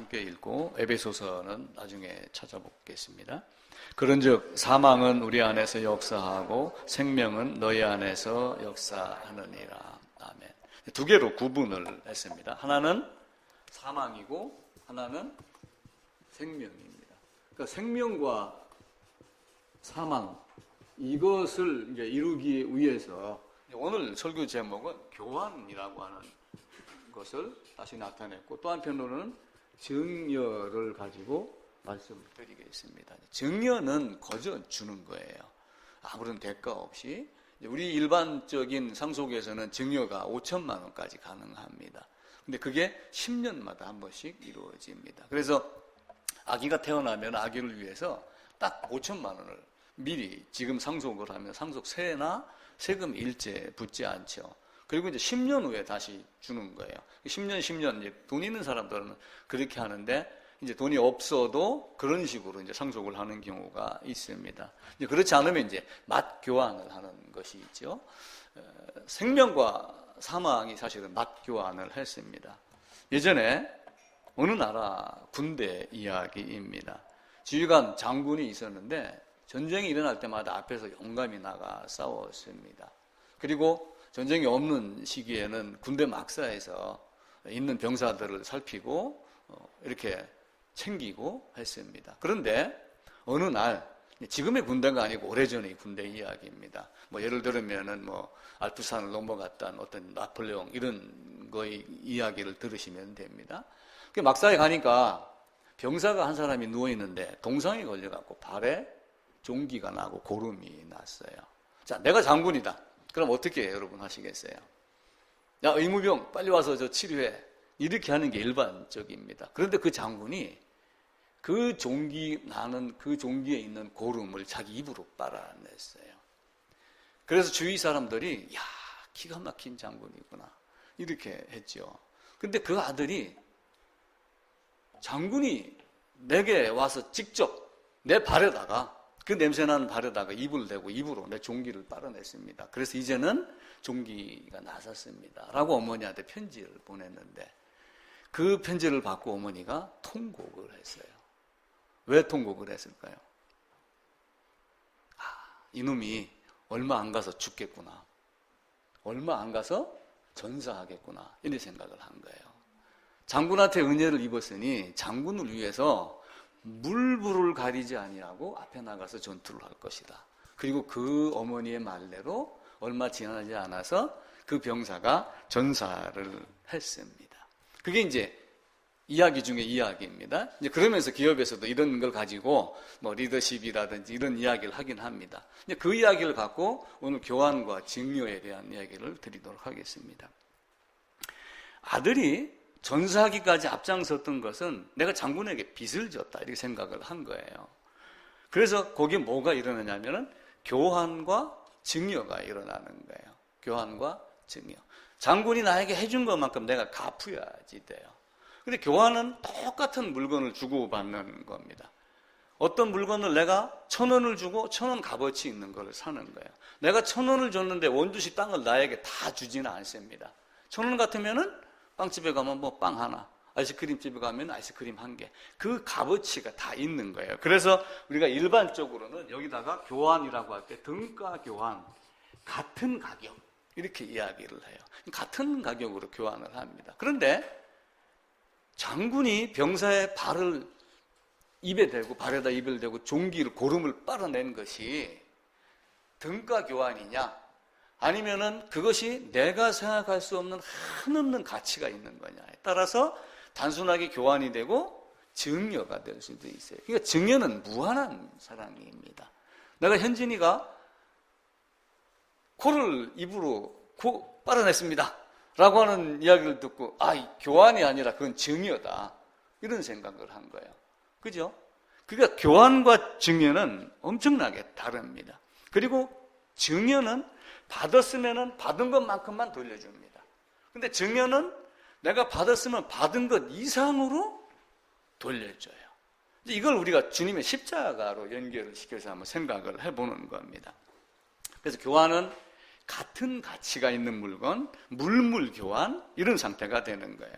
함께 읽고 에베소서는 나중에 찾아보겠습니다. 그런즉 사망은 우리 안에서 역사하고 생명은 너희 안에서 역사하느니라. 아멘. 두 개로 구분을 했습니다. 하나는 사망이고 하나는 생명입니다. 그러니까 생명과 사망, 이것을 이제 이루기 위해서 오늘 설교 제목은 교환이라고 하는 것을 다시 나타냈고, 또 한편으로는 증여를 가지고 말씀드리겠습니다. 증여는 거저 주는 거예요. 아무런 대가 없이. 우리 일반적인 상속에서는 증여가 5천만 원까지 가능합니다. 근데 그게 10년마다 한 번씩 이루어집니다. 그래서 아기가 태어나면 아기를 위해서 딱 5천만 원을 미리 지금 상속을 하면 상속세나 세금 일제 붙지 않죠. 그리고 이제 10년 후에 다시 주는 거예요. 10년 이제 돈 있는 사람들은 그렇게 하는데, 이제 돈이 없어도 그런 식으로 이제 상속을 하는 경우가 있습니다. 이제 그렇지 않으면 이제 맛 교환을 하는 것이 있죠. 생명과 사망이 사실은 맛 교환을 했습니다. 예전에 어느 나라 군대 이야기입니다. 지휘관 장군이 있었는데 전쟁이 일어날 때마다 앞에서 용감히 나가 싸웠습니다. 그리고 전쟁이 없는 시기에는 군대 막사에서 있는 병사들을 살피고 이렇게 챙기고 했습니다. 그런데 어느 날, 지금의 군대가 아니고 오래전의 군대 이야기입니다. 예를 들면은 알프산을 넘어갔던 어떤 나폴레옹 이런 거의 이야기를 들으시면 됩니다. 막사에 가니까 병사가 한 사람이 누워 있는데 동상이 걸려갖고 발에 종기가 나고 고름이 났어요. 자, 내가 장군이다. 그럼 어떻게 해요, 여러분 하시겠어요? 야, 의무병 빨리 와서 저 치료해. 이렇게 하는 게 일반적입니다. 그런데 그 장군이 그 종기 나는 그 종기에 있는 고름을 자기 입으로 빨아냈어요. 그래서 주위 사람들이 야, 기가 막힌 장군이구나 이렇게 했죠. 근데 그 아들이 장군이 내게 와서 직접 내 발에다가, 그 냄새나는 발에다가 입을 대고 입으로 내 종기를 빨아냈습니다. 그래서 이제는 종기가 나섰습니다 라고 어머니한테 편지를 보냈는데, 그 편지를 받고 어머니가 통곡을 했어요. 왜 통곡을 했을까요? 이놈이 얼마 안 가서 죽겠구나, 얼마 안 가서 전사하겠구나, 이런 생각을 한 거예요. 장군한테 은혜를 입었으니 장군을 위해서 물불을 가리지 아니하고 앞에 나가서 전투를 할 것이다. 그리고 그 어머니의 말대로 얼마 지나지 않아서 그 병사가 전사를 했습니다. 그게 이제 이야기 중에 이야기입니다. 이제 그러면서 기업에서도 이런 걸 가지고 리더십이라든지 이런 이야기를 하긴 합니다. 이제 그 이야기를 갖고 오늘 교환과 증여에 대한 이야기를 드리도록 하겠습니다. 아들이 전사하기까지 앞장섰던 것은 내가 장군에게 빚을 졌다 이렇게 생각을 한 거예요. 그래서 거기에 뭐가 일어나냐면은 교환과 증여가 일어나는 거예요. 교환과 증여. 장군이 나에게 해준 것만큼 내가 갚아야지 돼요. 근데 교환은 똑같은 물건을 주고받는 겁니다. 어떤 물건을 내가 1,000원을 주고 1,000원 값어치 있는 걸 사는 거예요. 내가 1,000원을 줬는데 원주시 땅을 나에게 다 주지는 않습니다. 1,000원 같으면은 빵집에 가면 빵 하나, 아이스크림집에 가면 아이스크림 1개. 그 값어치가 다 있는 거예요. 그래서 우리가 일반적으로는 여기다가 교환이라고 할 때 등가 교환, 같은 가격 이렇게 이야기를 해요. 같은 가격으로 교환을 합니다. 그런데 장군이 병사의 발을 입에 대고, 발에다 입을 대고 종기를, 고름을 빨아낸 것이 등가 교환이냐, 아니면은 그것이 내가 생각할 수 없는 한없는 가치가 있는 거냐에 따라서 단순하게 교환이 되고 증여가 될 수도 있어요. 그러니까 증여는 무한한 사랑입니다. 내가 현진이가 코를 입으로 빨아냈습니다 라고 하는 이야기를 듣고 교환이 아니라 그건 증여다 이런 생각을 한 거예요. 그죠? 그러니까 교환과 증여는 엄청나게 다릅니다. 그리고 증여는 받았으면 받은 것만큼만 돌려줍니다. 근데 증여는 내가 받았으면 받은 것 이상으로 돌려줘요. 이걸 우리가 주님의 십자가로 연결을 시켜서 한번 생각을 해보는 겁니다. 그래서 교환은 같은 가치가 있는 물건, 물물 교환, 이런 상태가 되는 거예요.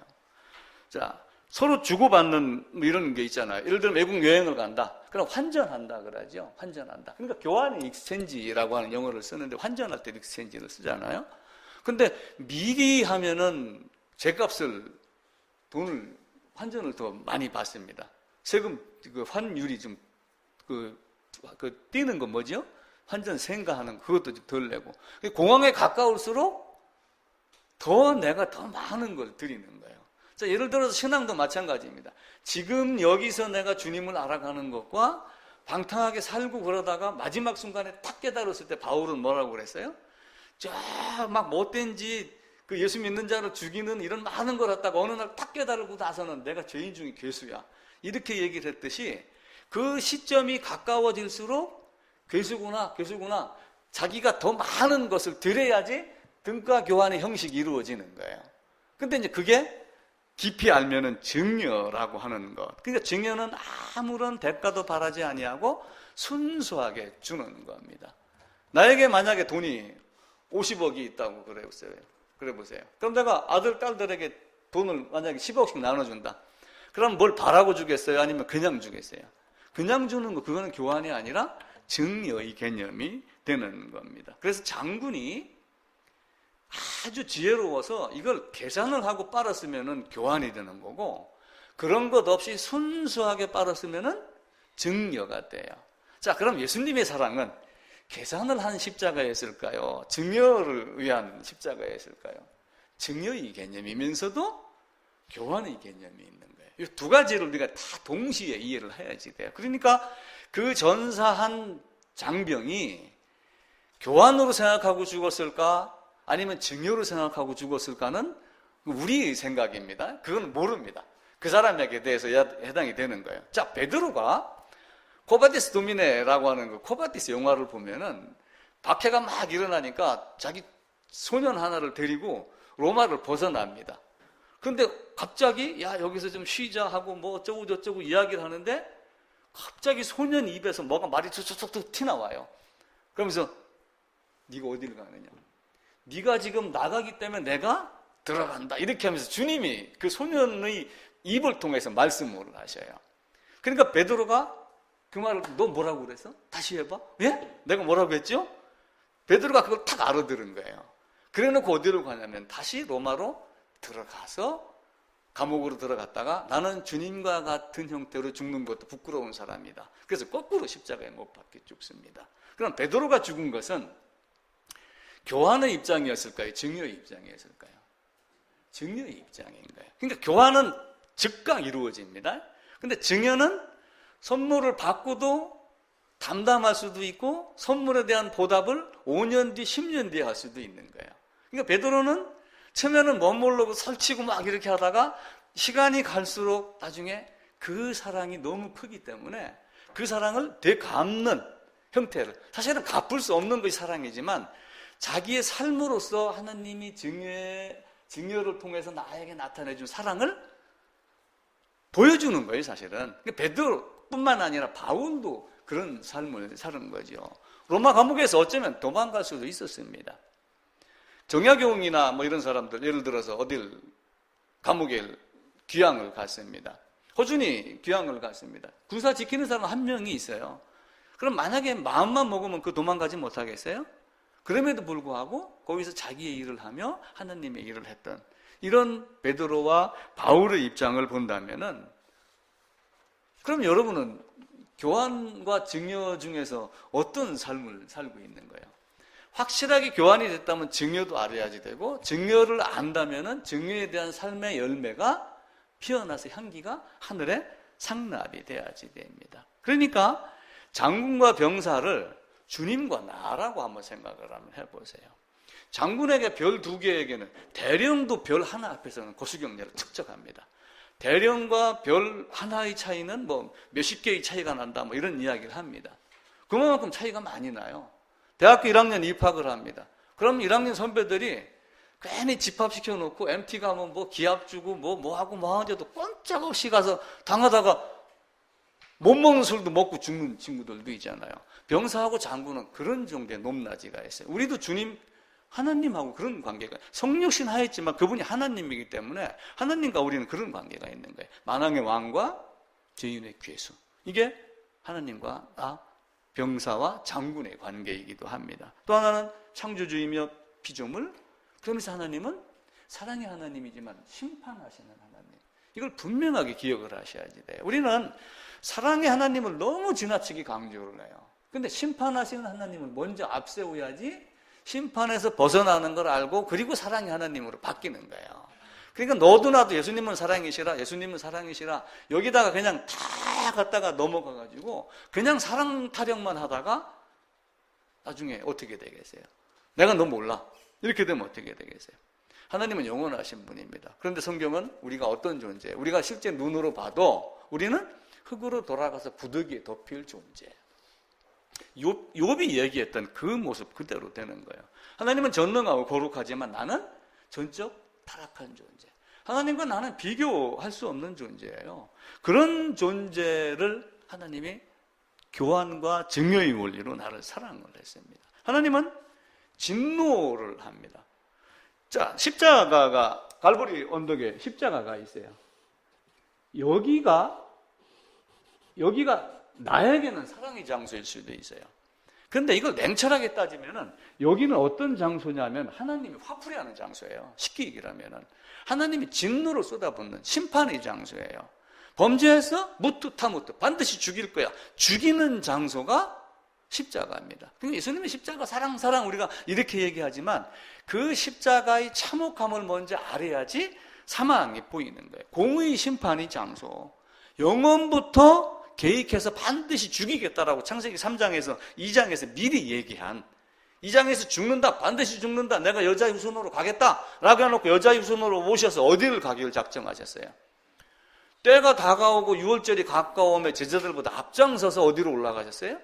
자, 서로 주고받는 뭐 이런 게 있잖아요. 예를 들면 외국 여행을 간다. 그럼 환전한다 그러죠. 환전한다. 그러니까 교환의 익스체인지라고 하는 영어를 쓰는데 환전할 때 익스체인지를 쓰잖아요. 근데 미리 하면은 제값을 돈을 환전을 더 많이 받습니다. 세금 그 환율이 좀 뛰는 건 뭐죠? 환전 생가하는 그것도 좀 덜 내고. 공항에 가까울수록 더 내가 더 많은 걸 드리는 거예요. 자, 예를 들어서 신앙도 마찬가지입니다. 지금 여기서 내가 주님을 알아가는 것과 방탕하게 살고 그러다가 마지막 순간에 딱 깨달았을 때 바울은 뭐라고 그랬어요? 저 막 못된 짓, 그 예수 믿는 자를 죽이는 이런 많은 걸 했다가 어느 날 딱 깨달고 나서는 내가 죄인 중에 괴수야. 이렇게 얘기를 했듯이 그 시점이 가까워질수록 괴수구나 자기가 더 많은 것을 드려야지 등가 교환의 형식이 이루어지는 거예요. 근데 이제 그게 깊이 알면은 증여라고 하는 것. 그러니까 증여는 아무런 대가도 바라지 아니하고 순수하게 주는 겁니다. 나에게 만약에 돈이 50억이 있다고 그래 보세요. 그럼 내가 아들, 딸들에게 돈을 만약에 10억씩 나눠준다. 그럼 뭘 바라고 주겠어요? 아니면 그냥 주겠어요? 그냥 주는 거, 그거는 교환이 아니라 증여의 개념이 되는 겁니다. 그래서 장군이 아주 지혜로워서 이걸 계산을 하고 빨았으면은 교환이 되는 거고, 그런 것 없이 순수하게 빨았으면은 증여가 돼요. 자, 그럼 예수님의 사랑은 계산을 한 십자가였을까요? 증여를 위한 십자가였을까요? 증여의 개념이면서도 교환의 개념이 있는 거예요. 이 두 가지를 우리가 다 동시에 이해를 해야지 돼요. 그러니까 그 전사한 장병이 교환으로 생각하고 죽었을까? 아니면 증여로 생각하고 죽었을까는 우리의 생각입니다. 그건 모릅니다. 그 사람에게 대해서 해당이 되는 거예요. 자, 베드로가 코바디스 도미네라고 하는 그 코바디스 영화를 보면은 박해가 막 일어나니까 자기 소년 하나를 데리고 로마를 벗어납니다. 그런데 갑자기 야 여기서 좀 쉬자 하고 뭐 어쩌고 저쩌고 이야기를 하는데 갑자기 소년 입에서 뭐가 말이 툭툭툭 튀나와요. 그러면서 네가 어디를 가느냐? 네가 지금 나가기 때문에 내가 들어간다. 이렇게 하면서 주님이 그 소년의 입을 통해서 말씀을 하셔요. 그러니까 베드로가 그 말을 너 뭐라고 그랬어? 다시 해봐. 예? 내가 뭐라고 했죠? 베드로가 그걸 탁 알아들은 거예요. 그래놓고 어디로 가냐면 다시 로마로 들어가서 감옥으로 들어갔다가 나는 주님과 같은 형태로 죽는 것도 부끄러운 사람이다. 그래서 거꾸로 십자가에 못 박혀 죽습니다. 그럼 베드로가 죽은 것은 교환의 입장이었을까요? 증여의 입장이었을까요? 증여의 입장인 거예요. 그러니까 교환은 즉각 이루어집니다. 근데 증여는 선물을 받고도 담담할 수도 있고 선물에 대한 보답을 5년 뒤, 10년 뒤에 할 수도 있는 거예요. 그러니까 베드로는 처음에는 멋모르고 설치고 막 이렇게 하다가 시간이 갈수록 나중에 그 사랑이 너무 크기 때문에 그 사랑을 되갚는 형태를, 사실은 갚을 수 없는 것이 사랑이지만 자기의 삶으로서 하나님이 증여를 통해서 나에게 나타내준 사랑을 보여주는 거예요, 사실은. 베드로뿐만 아니라 바울도 그런 삶을 사는 거죠. 로마 감옥에서 어쩌면 도망갈 수도 있었습니다. 정약용이나 뭐 이런 사람들, 예를 들어서 어딜 감옥에 귀향을 갔습니다. 호준이 귀향을 갔습니다. 군사 지키는 사람 한 명이 있어요. 그럼 만약에 마음만 먹으면 그 도망가지 못하겠어요? 그럼에도 불구하고 거기서 자기의 일을 하며 하나님의 일을 했던 이런 베드로와 바울의 입장을 본다면은, 그럼 여러분은 교환과 증여 중에서 어떤 삶을 살고 있는 거예요? 확실하게 교환이 됐다면 증여도 알아야지 되고, 증여를 안다면은 증여에 대한 삶의 열매가 피어나서 향기가 하늘에 상납이 돼야지 됩니다. 그러니까 장군과 병사를 주님과 나라고 한번 생각을 한번 해보세요. 장군에게 별 2개에게는 대령도 별 하나 앞에서는 고수경례를 축적합니다. 대령과 별 하나의 차이는 뭐 몇십 개의 차이가 난다, 뭐 이런 이야기를 합니다. 그만큼 차이가 많이 나요. 대학교 1학년 입학을 합니다. 그럼 1학년 선배들이 괜히 집합시켜 놓고 MT 가면 뭐 기합 주고 뭐 하고 뭐 하는데도 꼼짝없이 가서 당하다가 못 먹는 술도 먹고 죽는 친구들도 있잖아요. 병사하고 장군은 그런 정도의 높낮이가 있어요. 우리도 주님 하나님하고 그런 관계가, 성육신 하였지만 그분이 하나님이기 때문에 하나님과 우리는 그런 관계가 있는 거예요. 만왕의 왕과 죄인의 괴수. 이게 하나님과 병사와 장군의 관계이기도 합니다. 또 하나는 창조주이며 피조물. 그러면서 하나님은 사랑의 하나님이지만 심판하시는 하나님. 이걸 분명하게 기억을 하셔야지 돼요. 우리는 사랑의 하나님을 너무 지나치게 강조를 해요. 근데 심판하시는 하나님을 먼저 앞세워야지 심판에서 벗어나는 걸 알고 그리고 사랑의 하나님으로 바뀌는 거예요. 그러니까 너도 나도 예수님은 사랑이시라, 예수님은 사랑이시라, 여기다가 그냥 다 갖다가 넘어가가지고 그냥 사랑 타령만 하다가 나중에 어떻게 되겠어요? 내가 너 몰라. 이렇게 되면 어떻게 되겠어요? 하나님은 영원하신 분입니다. 그런데 성경은 우리가 어떤 존재, 우리가 실제 눈으로 봐도 우리는 흙으로 돌아가서 부득이에 덮일 존재예요. 욥이 얘기했던 그 모습 그대로 되는 거예요. 하나님은 전능하고 거룩하지만 나는 전적 타락한 존재. 하나님과 나는 비교할 수 없는 존재예요. 그런 존재를 하나님이 교환과 증여의 원리로 나를 사랑을 했습니다. 하나님은 진노를 합니다. 자, 십자가가, 갈보리 언덕에 십자가가 있어요. 여기가 나에게는 사랑의 장소일 수도 있어요. 그런데 이걸 냉철하게 따지면은 여기는 어떤 장소냐면 하나님이 화풀이하는 장소예요. 쉽게 얘기하면은 하나님이 진노를 쏟아붓는 심판의 장소예요. 범죄해서 무투타무투 반드시 죽일 거야. 죽이는 장소가 십자가입니다. 그러니까 예수님의 십자가 사랑 우리가 이렇게 얘기하지만 그 십자가의 참혹함을 먼저 알아야지 사망이 보이는 거예요. 공의 심판의 장소. 영원부터 계획해서 반드시 죽이겠다라고 창세기 3장에서 2장에서 미리 얘기한, 2장에서 죽는다, 반드시 죽는다, 내가 여자의 후손으로 가겠다라고 해놓고 여자의 후손으로 모셔서 어디를 가기를 작정하셨어요? 때가 다가오고 6월절이 가까우면 제자들보다 앞장서서 어디로 올라가셨어요?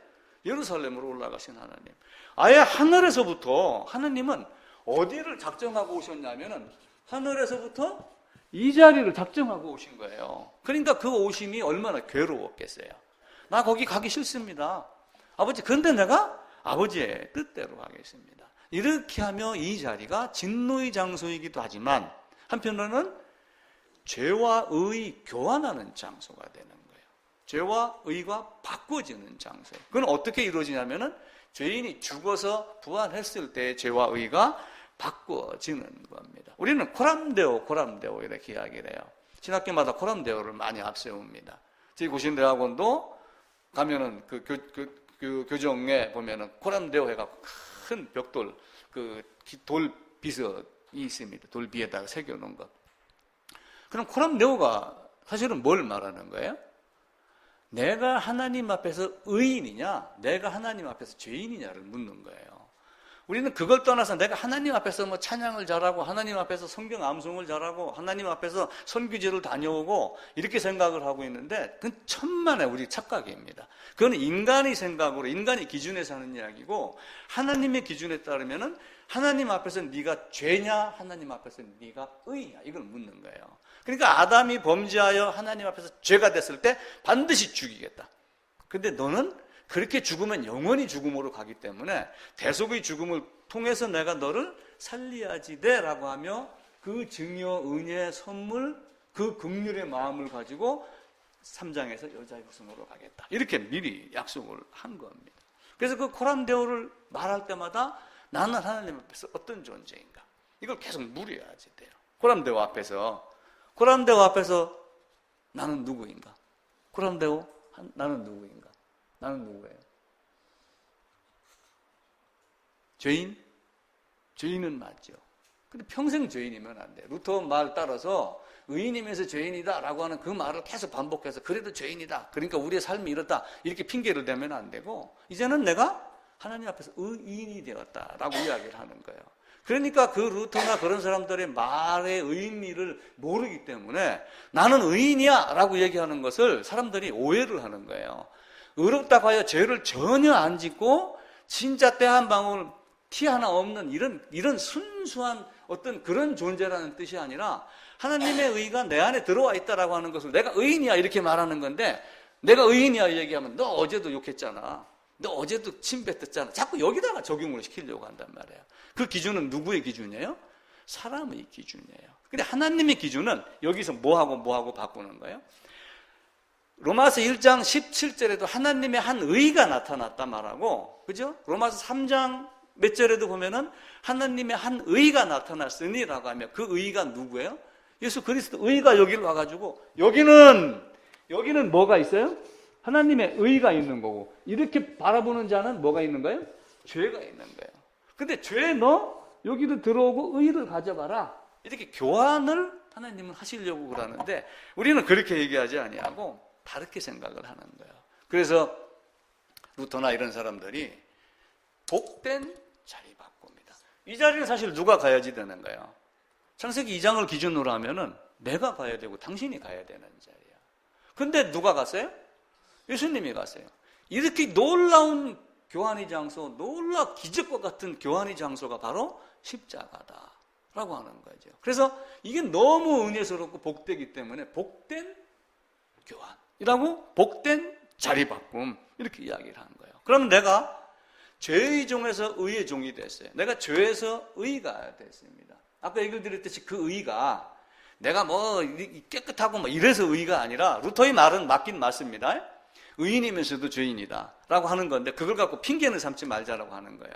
예루살렘으로 올라가신 하나님. 아예 하늘에서부터 하나님은 어디를 작정하고 오셨냐면은 하늘에서부터 이 자리를 작정하고 오신 거예요. 그러니까 그 오심이 얼마나 괴로웠겠어요. 나 거기 가기 싫습니다. 아버지, 근데 내가 아버지의 뜻대로 가겠습니다. 이렇게 하며 이 자리가 진노의 장소이기도 하지만 한편으로는 죄와 의의 교환하는 장소가 되는 거예요. 죄와 의가 바꿔지는 장소예요. 그건 어떻게 이루어지냐면은 죄인이 죽어서 부활했을 때 죄와 의가 바꿔지는 겁니다. 우리는 코람데오 이렇게 이야기를 해요. 신학교마다 코람데오를 많이 앞세웁니다. 저희 고신대학원도 가면은 그 교정에 보면은 코람데오 해갖고 큰 벽돌, 돌 비석이 있습니다. 돌 비에다가 새겨놓은 것. 그럼 코람데오가 사실은 뭘 말하는 거예요? 내가 하나님 앞에서 의인이냐, 내가 하나님 앞에서 죄인이냐를 묻는 거예요. 우리는 그걸 떠나서 내가 하나님 앞에서 뭐 찬양을 잘하고 하나님 앞에서 성경 암송을 잘하고 하나님 앞에서 선교지를 다녀오고 이렇게 생각을 하고 있는데 그건 천만의 우리 착각입니다. 그건 인간의 생각으로 인간의 기준에 사는 이야기고 하나님의 기준에 따르면은 하나님 앞에서 네가 죄냐 하나님 앞에서 네가 의냐 이걸 묻는 거예요. 그러니까 아담이 범죄하여 하나님 앞에서 죄가 됐을 때 반드시 죽이겠다. 근데 너는 그렇게 죽으면 영원히 죽음으로 가기 때문에 대속의 죽음을 통해서 내가 너를 살리야지 돼라고 하며 그 증여, 은혜, 선물, 그 긍휼의 마음을 가지고 3장에서 여자의 후손으로 가겠다. 이렇게 미리 약속을 한 겁니다. 그래서 그 코람데오를 말할 때마다 나는 하나님 앞에서 어떤 존재인가? 이걸 계속 물어야지 돼요. 코람데오 앞에서 나는 누구인가? 코람데오 나는 누구인가? 나는 누구예요? 죄인? 죄인은 맞죠. 근데 평생 죄인이면 안 돼요. 루터 말 따라서 의인이면서 죄인이다 라고 하는 그 말을 계속 반복해서 그래도 죄인이다. 그러니까 우리의 삶이 이렇다. 이렇게 핑계를 대면 안 되고 이제는 내가 하나님 앞에서 의인이 되었다라고 이야기를 하는 거예요. 그러니까 그 루터나 그런 사람들의 말의 의미를 모르기 때문에 나는 의인이야 라고 얘기하는 것을 사람들이 오해를 하는 거예요. 의롭다고 하여 죄를 전혀 안 짓고 진짜 때 한 방울 티 하나 없는 이런 순수한 어떤 그런 존재라는 뜻이 아니라 하나님의 의가 내 안에 들어와 있다라고 하는 것을 내가 의인이야 이렇게 말하는 건데 내가 의인이야 얘기하면 너 어제도 욕했잖아. 너 어제도 침 뱉었잖아. 자꾸 여기다가 적용을 시키려고 한단 말이에요. 그 기준은 누구의 기준이에요? 사람의 기준이에요. 근데 하나님의 기준은 여기서 뭐하고 바꾸는 거예요? 로마서 1장 17절에도 하나님의 한 의가 나타났다 말하고, 그죠? 로마서 3장 몇 절에도 보면은 하나님의 한 의가 나타났으니라고 하면 그 의가 누구예요? 예수 그리스도 의가 여기를 와가지고, 여기는 뭐가 있어요? 하나님의 의가 있는 거고, 이렇게 바라보는 자는 뭐가 있는 거예요? 죄가 있는 거예요. 근데 죄 너 여기도 들어오고 의를 가져봐라, 이렇게 교환을 하나님은 하시려고 그러는데, 우리는 그렇게 얘기하지 아니하고 다르게 생각을 하는 거예요. 그래서 루터나 이런 사람들이 복된 자리 바꿉니다. 이 자리는 사실 누가 가야지 되는 거예요? 창세기 2장을 기준으로 하면은 내가 가야 되고 당신이 가야 되는 자리야. 근데 누가 갔어요? 예수님이 갔어요. 이렇게 놀라운 교환의 장소, 놀라 기적과 같은 교환의 장소가 바로 십자가다라고 하는 거죠. 그래서 이게 너무 은혜스럽고 복되기 때문에 복된 교환이라고, 복된 자리 바꿈, 이렇게 이야기를 하는 거예요. 그러면 내가 죄의 종에서 의의 종이 됐어요. 내가 죄에서 의가 됐습니다. 아까 얘기를 드렸듯이 그 의가 내가 뭐 깨끗하고 뭐 이래서 의가 아니라, 루터의 말은 맞긴 맞습니다. 의인이면서도 죄인이다 라고 하는 건데, 그걸 갖고 핑계는 삼지 말자라고 하는 거예요.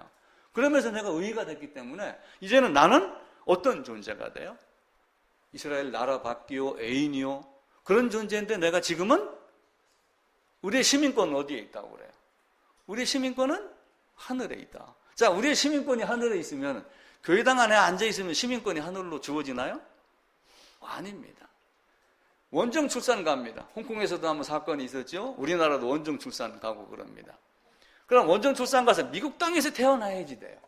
그러면서 내가 의가 됐기 때문에 이제는 나는 어떤 존재가 돼요? 이스라엘 나라 밖이요, 애인이요, 그런 존재인데, 내가 지금은 우리의 시민권은 어디에 있다고 그래요? 우리의 시민권은 하늘에 있다. 자, 우리의 시민권이 하늘에 있으면 교회당 안에 앉아있으면 시민권이 하늘로 주어지나요? 아닙니다. 원정 출산 갑니다. 홍콩에서도 한번 사건이 있었죠. 우리나라도 원정 출산 가고 그럽니다. 그럼 원정 출산 가서 미국 땅에서 태어나야지 돼요.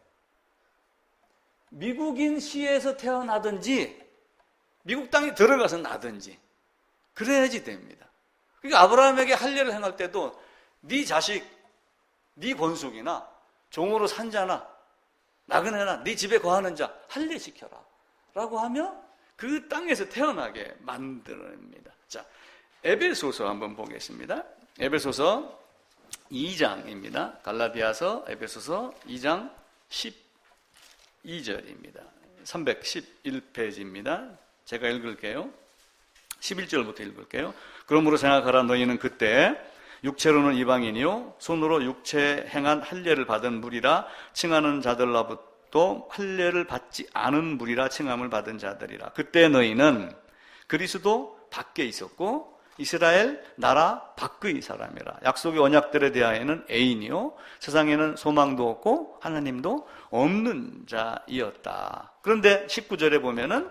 미국인 시에서 태어나든지 미국 땅에 들어가서 나든지 그래야지 됩니다. 그러니까 아브라함에게 할례를 행할 때도 네 자식, 네 권속이나 종으로 산 자나 나그네나 네 집에 거하는 자 할례시켜라 라고 하며 그 땅에서 태어나게 만듭니다. 자, 에베소서 한번 보겠습니다. 에베소서 2장입니다. 갈라디아서, 에베소서 2장 12절입니다. 311페이지입니다. 제가 읽을게요. 11절부터 읽을게요. 그러므로 생각하라. 너희는 그때 육체로는 이방인이요 손으로 육체 행한 할례를 받은 무리라 칭하는 자들로부터 할례를 받지 않은 무리라 칭함을 받은 자들이라. 그때 너희는 그리스도 밖에 있었고 이스라엘 나라 밖의 사람이라. 약속의 언약들에 대하여는 애인이요 세상에는 소망도 없고 하나님도 없는 자이었다. 그런데 19절에 보면은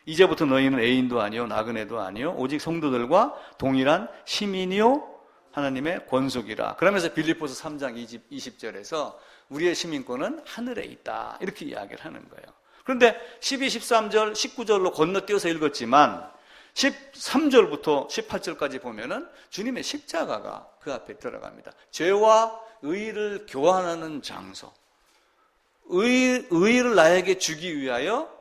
이제부터 너희는 애인도 아니요 나그네도 아니요 오직 성도들과 동일한 시민이요 하나님의 권속이라. 그러면서 빌립보서 3장 20절에서 우리의 시민권은 하늘에 있다 이렇게 이야기를 하는 거예요. 그런데 12, 13절, 19절로 건너뛰어서 읽었지만 13절부터 18절까지 보면은 주님의 십자가가 그 앞에 들어갑니다. 죄와 의를 교환하는 장소, 의를 나에게 주기 위하여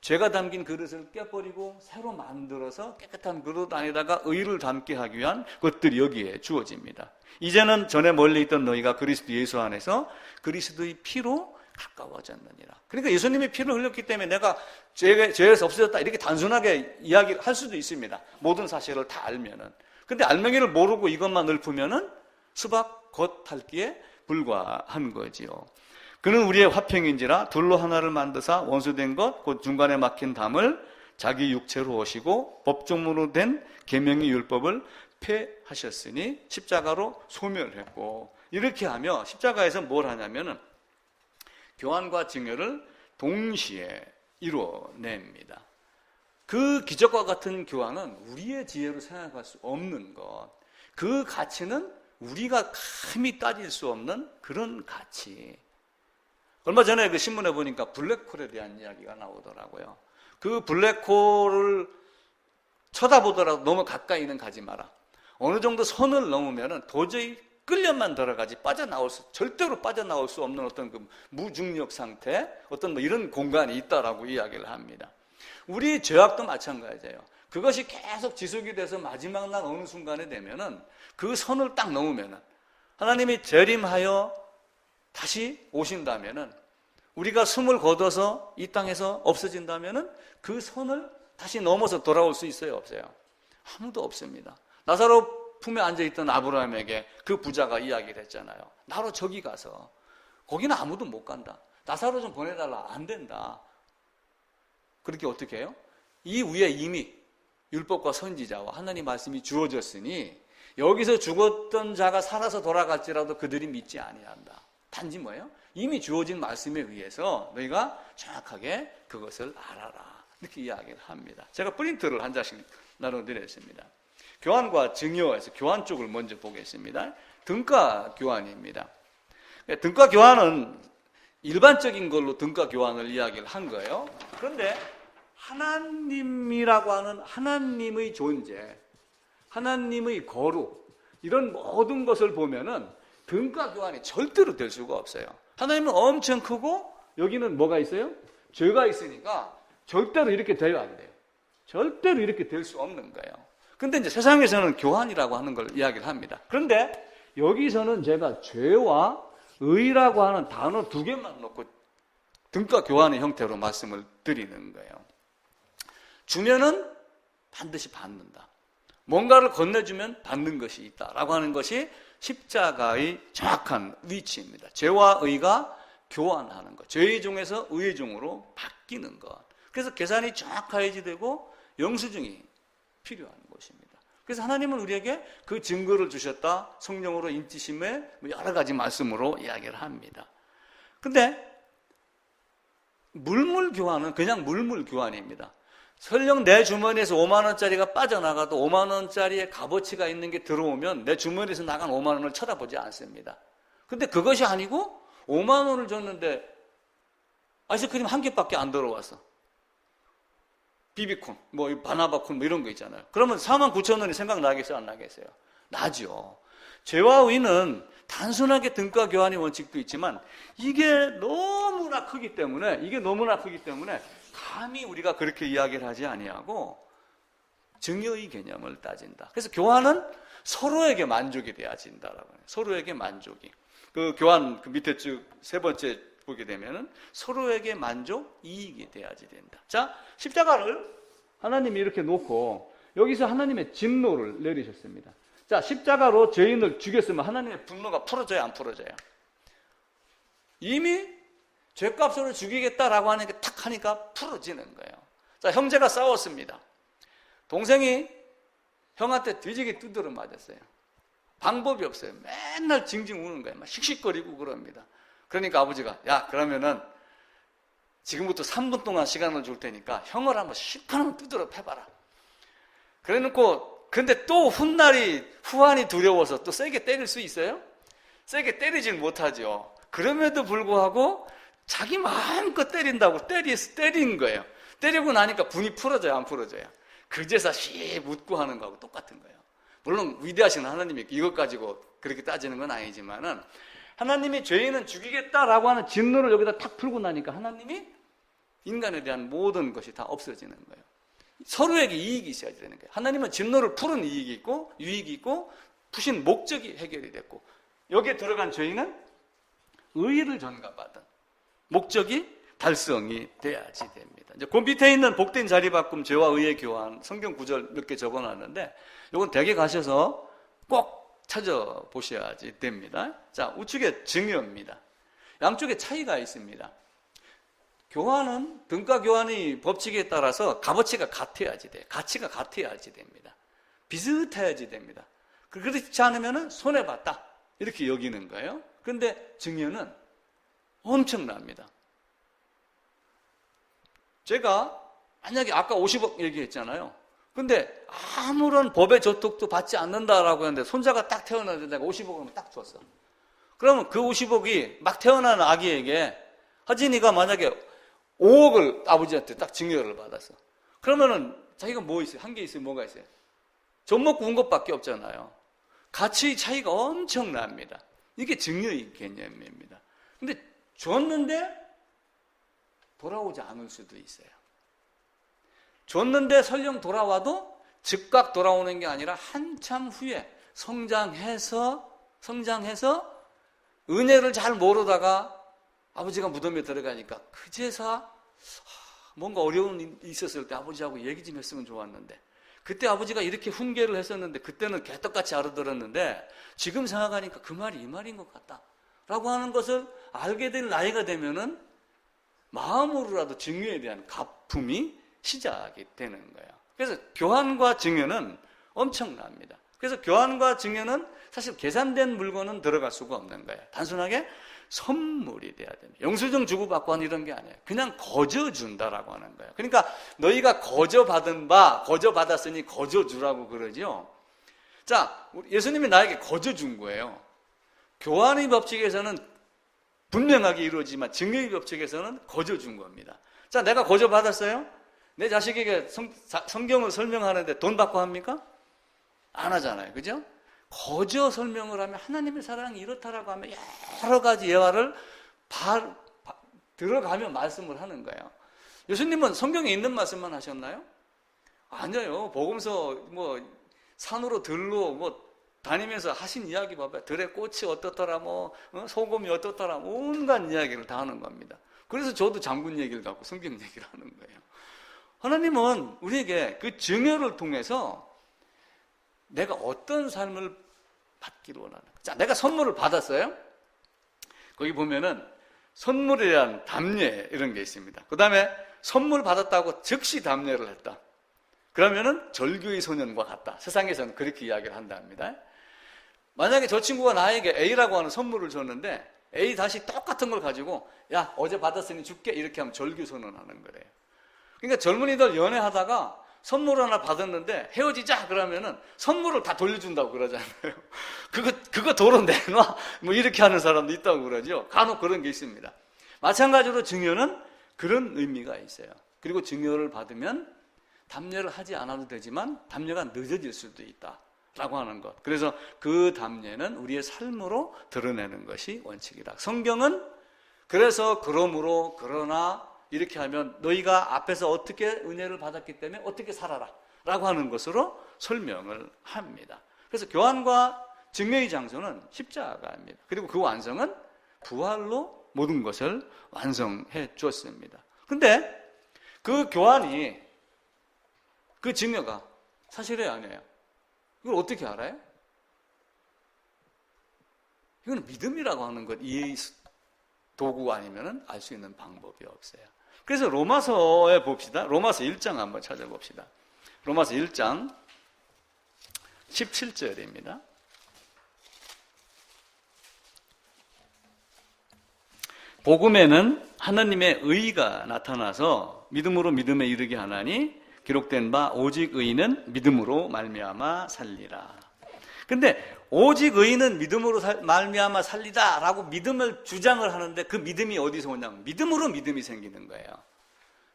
죄가 담긴 그릇을 깨버리고 새로 만들어서 깨끗한 그릇 안에다가 의를 담게 하기 위한 것들이 여기에 주어집니다. 이제는 전에 멀리 있던 너희가 그리스도 예수 안에서 그리스도의 피로 가까워졌느니라. 그러니까 예수님의 피를 흘렸기 때문에 내가 죄에서 없어졌다 이렇게 단순하게 이야기할 수도 있습니다. 모든 사실을 다 알면은. 근데 알맹이를 모르고 이것만 읊으면은 수박 겉핥기에 불과한 거지요. 그는 우리의 화평인지라 둘로 하나를 만드사 원수된 것 곧 중간에 막힌 담을 자기 육체로 오시고 법정으로 된 계명의 율법을 폐하셨으니 십자가로 소멸했고. 이렇게 하며 십자가에서 뭘 하냐면은 교환과 증여를 동시에 이루어냅니다. 그 기적과 같은 교환은 우리의 지혜로 생각할 수 없는 것, 그 가치는 우리가 감히 따질 수 없는 그런 가치. 얼마 전에 그 신문에 보니까 블랙홀에 대한 이야기가 나오더라고요. 그 블랙홀을 쳐다보더라도 너무 가까이는 가지 마라. 어느 정도 선을 넘으면 도저히 끌려만 들어가지 절대로 빠져나올 수 없는 어떤 그 무중력 상태, 어떤 뭐 이런 공간이 있다라고 이야기를 합니다. 우리 죄악도 마찬가지예요. 그것이 계속 지속이 돼서 마지막 날 어느 순간에 되면은 그 선을 딱 넘으면은 하나님이 재림하여 다시 오신다면은, 우리가 숨을 거둬서 이 땅에서 없어진다면은 그 선을 다시 넘어서 돌아올 수 있어요, 없어요? 아무도 없습니다. 나사로 품에 앉아있던 아브라함에게 그 부자가 이야기를 했잖아요. 나로 저기 가서, 거기는 아무도 못 간다. 나사로 좀 보내달라. 안 된다. 그렇게 어떻게 해요? 이 위에 이미 율법과 선지자와 하나님 말씀이 주어졌으니 여기서 죽었던 자가 살아서 돌아갈지라도 그들이 믿지 아니한다. 단지 뭐예요? 이미 주어진 말씀에 의해서 너희가 정확하게 그것을 알아라. 이렇게 이야기를 합니다. 제가 프린트를 한 장씩 나눠드렸습니다. 교환과 증여에서 교환 쪽을 먼저 보겠습니다. 등가 교환입니다. 등가 교환은 일반적인 걸로 등가 교환을 이야기를 한 거예요. 그런데 하나님이라고 하는 하나님의 존재, 하나님의 거룩, 이런 모든 것을 보면은 등가 교환이 절대로 될 수가 없어요. 하나님은 엄청 크고 여기는 뭐가 있어요? 죄가 있으니까 절대로 이렇게 되면 안 돼요. 절대로 이렇게 될 수 없는 거예요. 근데 이제 세상에서는 교환이라고 하는 걸 이야기를 합니다. 그런데 여기서는 제가 죄와 의라고 하는 단어 두 개만 놓고 등가 교환의 형태로 말씀을 드리는 거예요. 주면은 반드시 받는다. 뭔가를 건네주면 받는 것이 있다라고 하는 것이 십자가의 정확한 위치입니다. 죄와 의가 교환하는 것, 죄의 종에서 의의 종으로 바뀌는 것. 그래서 계산이 정확해야지 되고 영수증이 필요한 것입니다. 그래서 하나님은 우리에게 그 증거를 주셨다. 성령으로 인치심에 여러 가지 말씀으로 이야기를 합니다. 근데 물물 교환은 그냥 물물 교환입니다. 설령 내 주머니에서 5만 원짜리가 빠져나가도 5만 원짜리의 값어치가 있는 게 들어오면 내 주머니에서 나간 5만 원을 쳐다보지 않습니다. 근데 그것이 아니고 5만 원을 줬는데 아이스크림 한 개밖에 안 들어왔어. 비비콘, 뭐 바나바콘 뭐 이런 거 있잖아요. 그러면 49,000원이 생각나겠어요? 안 나겠어요? 나죠. 죄와 의는 단순하게 등가 교환의 원칙도 있지만 이게 너무나 크기 때문에 감히 우리가 그렇게 이야기를 하지 아니하고 증여의 개념을 따진다. 그래서 교환은 서로에게 만족이 되어진다라고 해요. 서로에게 만족이. 그 교환 그 밑에 쭉 세 번째 보게 되면은 서로에게 만족, 이익이 돼야지 된다. 자, 십자가를 하나님이 이렇게 놓고 여기서 하나님의 진노를 내리셨습니다. 자, 십자가로 죄인을 죽였으면 하나님의 분노가 풀어져요, 안 풀어져요? 이미 죄값으로 죽이겠다라고 하는 게 탁 하니까 풀어지는 거예요. 자, 형제가 싸웠습니다. 동생이 형한테 뒤지게 두드려 맞았어요. 방법이 없어요. 맨날 징징 우는 거예요. 막 씩씩거리고 그럽니다. 그러니까 아버지가 야, 그러면은 지금부터 3분 동안 시간을 줄 테니까 형을 한번 시커먼 두드려 패봐라. 그래놓고 근데 또 후환이 두려워서 또 세게 때릴 수 있어요? 세게 때리질 못하죠. 그럼에도 불구하고 자기 마음껏 때린다고 때린 거예요. 때리고 나니까 분이 풀어져요, 안 풀어져요? 그제서 웃고 하는 거하고 똑같은 거예요. 물론 위대하신 하나님이 이것 가지고 그렇게 따지는 건 아니지만은 하나님이 죄인은 죽이겠다라고 하는 진노를 여기다 탁 풀고 나니까 하나님이 인간에 대한 모든 것이 다 없어지는 거예요. 서로에게 이익이 있어야 되는 거예요. 하나님은 진노를 푸는 이익이 있고 유익이 있고 푸신 목적이 해결이 됐고 여기에 들어간 죄인은 의의를 전가받은 목적이 달성이 돼야지 됩니다. 이제 그 밑에 있는 복된 자리바꿈, 죄와 의의 교환, 성경 구절 몇 개 적어놨는데 이건 댁에 가셔서 꼭 찾아보셔야지 됩니다. 자, 우측에 증여입니다. 양쪽에 차이가 있습니다. 교환은 등가 교환의 법칙에 따라서 값어치가 같아야지 돼요. 가치가 같아야지 됩니다. 비슷해야지 됩니다. 그렇지 않으면 손해봤다 이렇게 여기는 거예요. 그런데 증여는 엄청납니다. 제가 만약에 아까 50억 얘기했잖아요. 근데 아무런 법의 저촉도 받지 않는다라고 했는데 손자가 딱 태어났는데 내가 50억을 딱 줬어. 그러면 그 50억이 막 태어난 아기에게 하진이가 만약에 5억을 아버지한테 딱 증여를 받았어. 그러면은 자기가 뭐 있어요? 한 개 있어요? 뭐가 있어요? 젖 먹고 운 것밖에 없잖아요. 가치의 차이가 엄청납니다. 이게 증여의 개념입니다. 근데 줬는데 돌아오지 않을 수도 있어요. 줬는데 설령 돌아와도 즉각 돌아오는 게 아니라 한참 후에 성장해서 성장해서 은혜를 잘 모르다가 아버지가 무덤에 들어가니까 그제서 뭔가 어려운 일이 있었을 때 아버지하고 얘기 좀 했으면 좋았는데, 그때 아버지가 이렇게 훈계를 했었는데 그때는 개떡같이 알아들었는데 지금 생각하니까 그 말이 이 말인 것 같다 라고 하는 것을 알게 될 나이가 되면은 마음으로라도 증여에 대한 가품이 시작이 되는 거예요. 그래서 교환과 증여는 엄청납니다. 그래서 교환과 증여는 사실 계산된 물건은 들어갈 수가 없는 거예요. 단순하게 선물이 돼야 됩니다. 영수증 주고받고 하는 이런 게 아니에요. 그냥 거저 준다라고 하는 거예요. 그러니까 너희가 거저 받은 바, 거저 받았으니 거저 주라고 그러죠. 자, 예수님이 나에게 거저 준 거예요. 교환의 법칙에서는 분명하게 이루어지지만 증여의 법칙에서는 거저 준 겁니다. 자, 내가 거저 받았어요? 내 자식에게 성경을 설명하는데 돈 받고 합니까? 안 하잖아요. 그죠? 거저 설명을 하면 하나님의 사랑이 이렇다라고 하면 여러 가지 예화를 들어가며 말씀을 하는 거예요. 예수님은 성경에 있는 말씀만 하셨나요? 아니에요. 복음서 산으로 들로 다니면서 하신 이야기 봐봐요. 들의 꽃이 어떻더라, 소금이 어떻더라, 온갖 이야기를 다 하는 겁니다. 그래서 저도 장군 얘기를 갖고 성경 얘기를 하는 거예요. 하나님은 우리에게 그 증여를 통해서 내가 어떤 삶을 받기를 원하는 거예요. 자, 내가 선물을 받았어요. 거기 보면은 선물에 대한 답례 이런 게 있습니다. 그 다음에 선물 받았다고 즉시 답례를 했다. 그러면은 절규의 소년과 같다. 세상에서는 그렇게 이야기를 한답니다. 만약에 저 친구가 나에게 A라고 하는 선물을 줬는데 A 다시 똑같은 걸 가지고 야, 어제 받았으니 줄게 이렇게 하면 절규 선언하는 거래요. 그러니까 젊은이들 연애하다가 선물 하나 받았는데 헤어지자 그러면은 선물을 다 돌려준다고 그러잖아요. 그거 도로 내놔 이렇게 하는 사람도 있다고 그러죠. 간혹 그런 게 있습니다. 마찬가지로 증여는 그런 의미가 있어요. 그리고 증여를 받으면 답례를 하지 않아도 되지만 답례가 늦어질 수도 있다라고 하는 것. 그래서 그 답례는 우리의 삶으로 드러내는 것이 원칙이다. 성경은 그래서 그러므로 그러나 이렇게 하면 너희가 앞에서 어떻게 은혜를 받았기 때문에 어떻게 살아라 라고 하는 것으로 설명을 합니다. 그래서 교환과 증여의 장소는 십자가입니다. 그리고 그 완성은 부활로 모든 것을 완성해 줬습니다. 근데 그 교환이, 그 증여가 사실이 아니에요. 이걸 어떻게 알아요? 이건 믿음이라고 하는 것, 이해의 도구가 아니면 알 수 있는 방법이 없어요. 그래서 로마서에 봅시다. 로마서 1장 한번 찾아봅시다. 로마서 1장 17절입니다. 복음에는 하나님의 의가 나타나서 믿음으로 믿음에 이르게 하나니 기록된 바 오직 의인은 믿음으로 말미암아 살리라. 근데 오직 의인은 믿음으로 말미암아 살리다라고 믿음을 주장을 하는데 그 믿음이 어디서 오냐면 믿음으로 믿음이 생기는 거예요.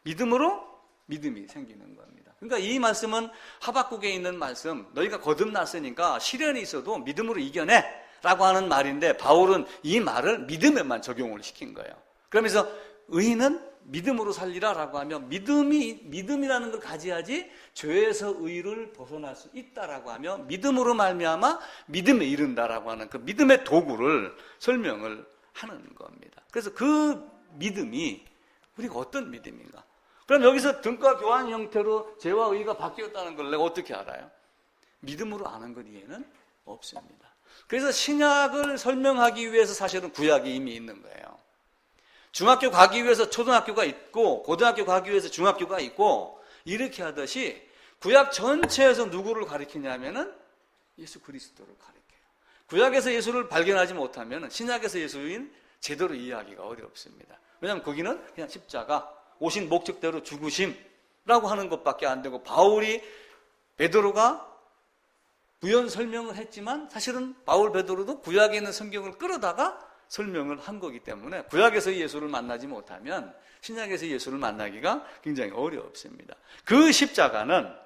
믿음으로 믿음이 생기는 겁니다. 그러니까 이 말씀은 하박국에 있는 말씀, 너희가 거듭났으니까 시련이 있어도 믿음으로 이겨내 라고 하는 말인데 바울은 이 말을 믿음에만 적용을 시킨 거예요. 그러면서 의인은 믿음으로 살리라라고 하면 믿음이라는 걸 가져야지 죄에서 의를 벗어날 수 있다라고 하며 믿음으로 말미암아 믿음에 이른다라고 하는 그 믿음의 도구를 설명을 하는 겁니다. 그래서 그 믿음이 우리가 어떤 믿음인가? 그럼 여기서 등가 교환 형태로 죄와 의가 바뀌었다는 걸 내가 어떻게 알아요? 믿음으로 아는 것 이해는 없습니다. 그래서 신약을 설명하기 위해서 사실은 구약이 이미 있는 거예요. 중학교 가기 위해서 초등학교가 있고 고등학교 가기 위해서 중학교가 있고 이렇게 하듯이 구약 전체에서 누구를 가리키냐면은 예수 그리스도를 가리켜요. 구약에서 예수를 발견하지 못하면 신약에서 예수인 제대로 이해하기가 어렵습니다. 왜냐하면 거기는 그냥 십자가, 오신 목적대로 죽으심라고 하는 것밖에 안 되고 바울이 베드로가 부연 설명을 했지만 사실은 바울 베드로도 구약에 있는 성경을 끌어다가 설명을 한 거기 때문에 구약에서 예수를 만나지 못하면 신약에서 예수를 만나기가 굉장히 어렵습니다. 그 십자가는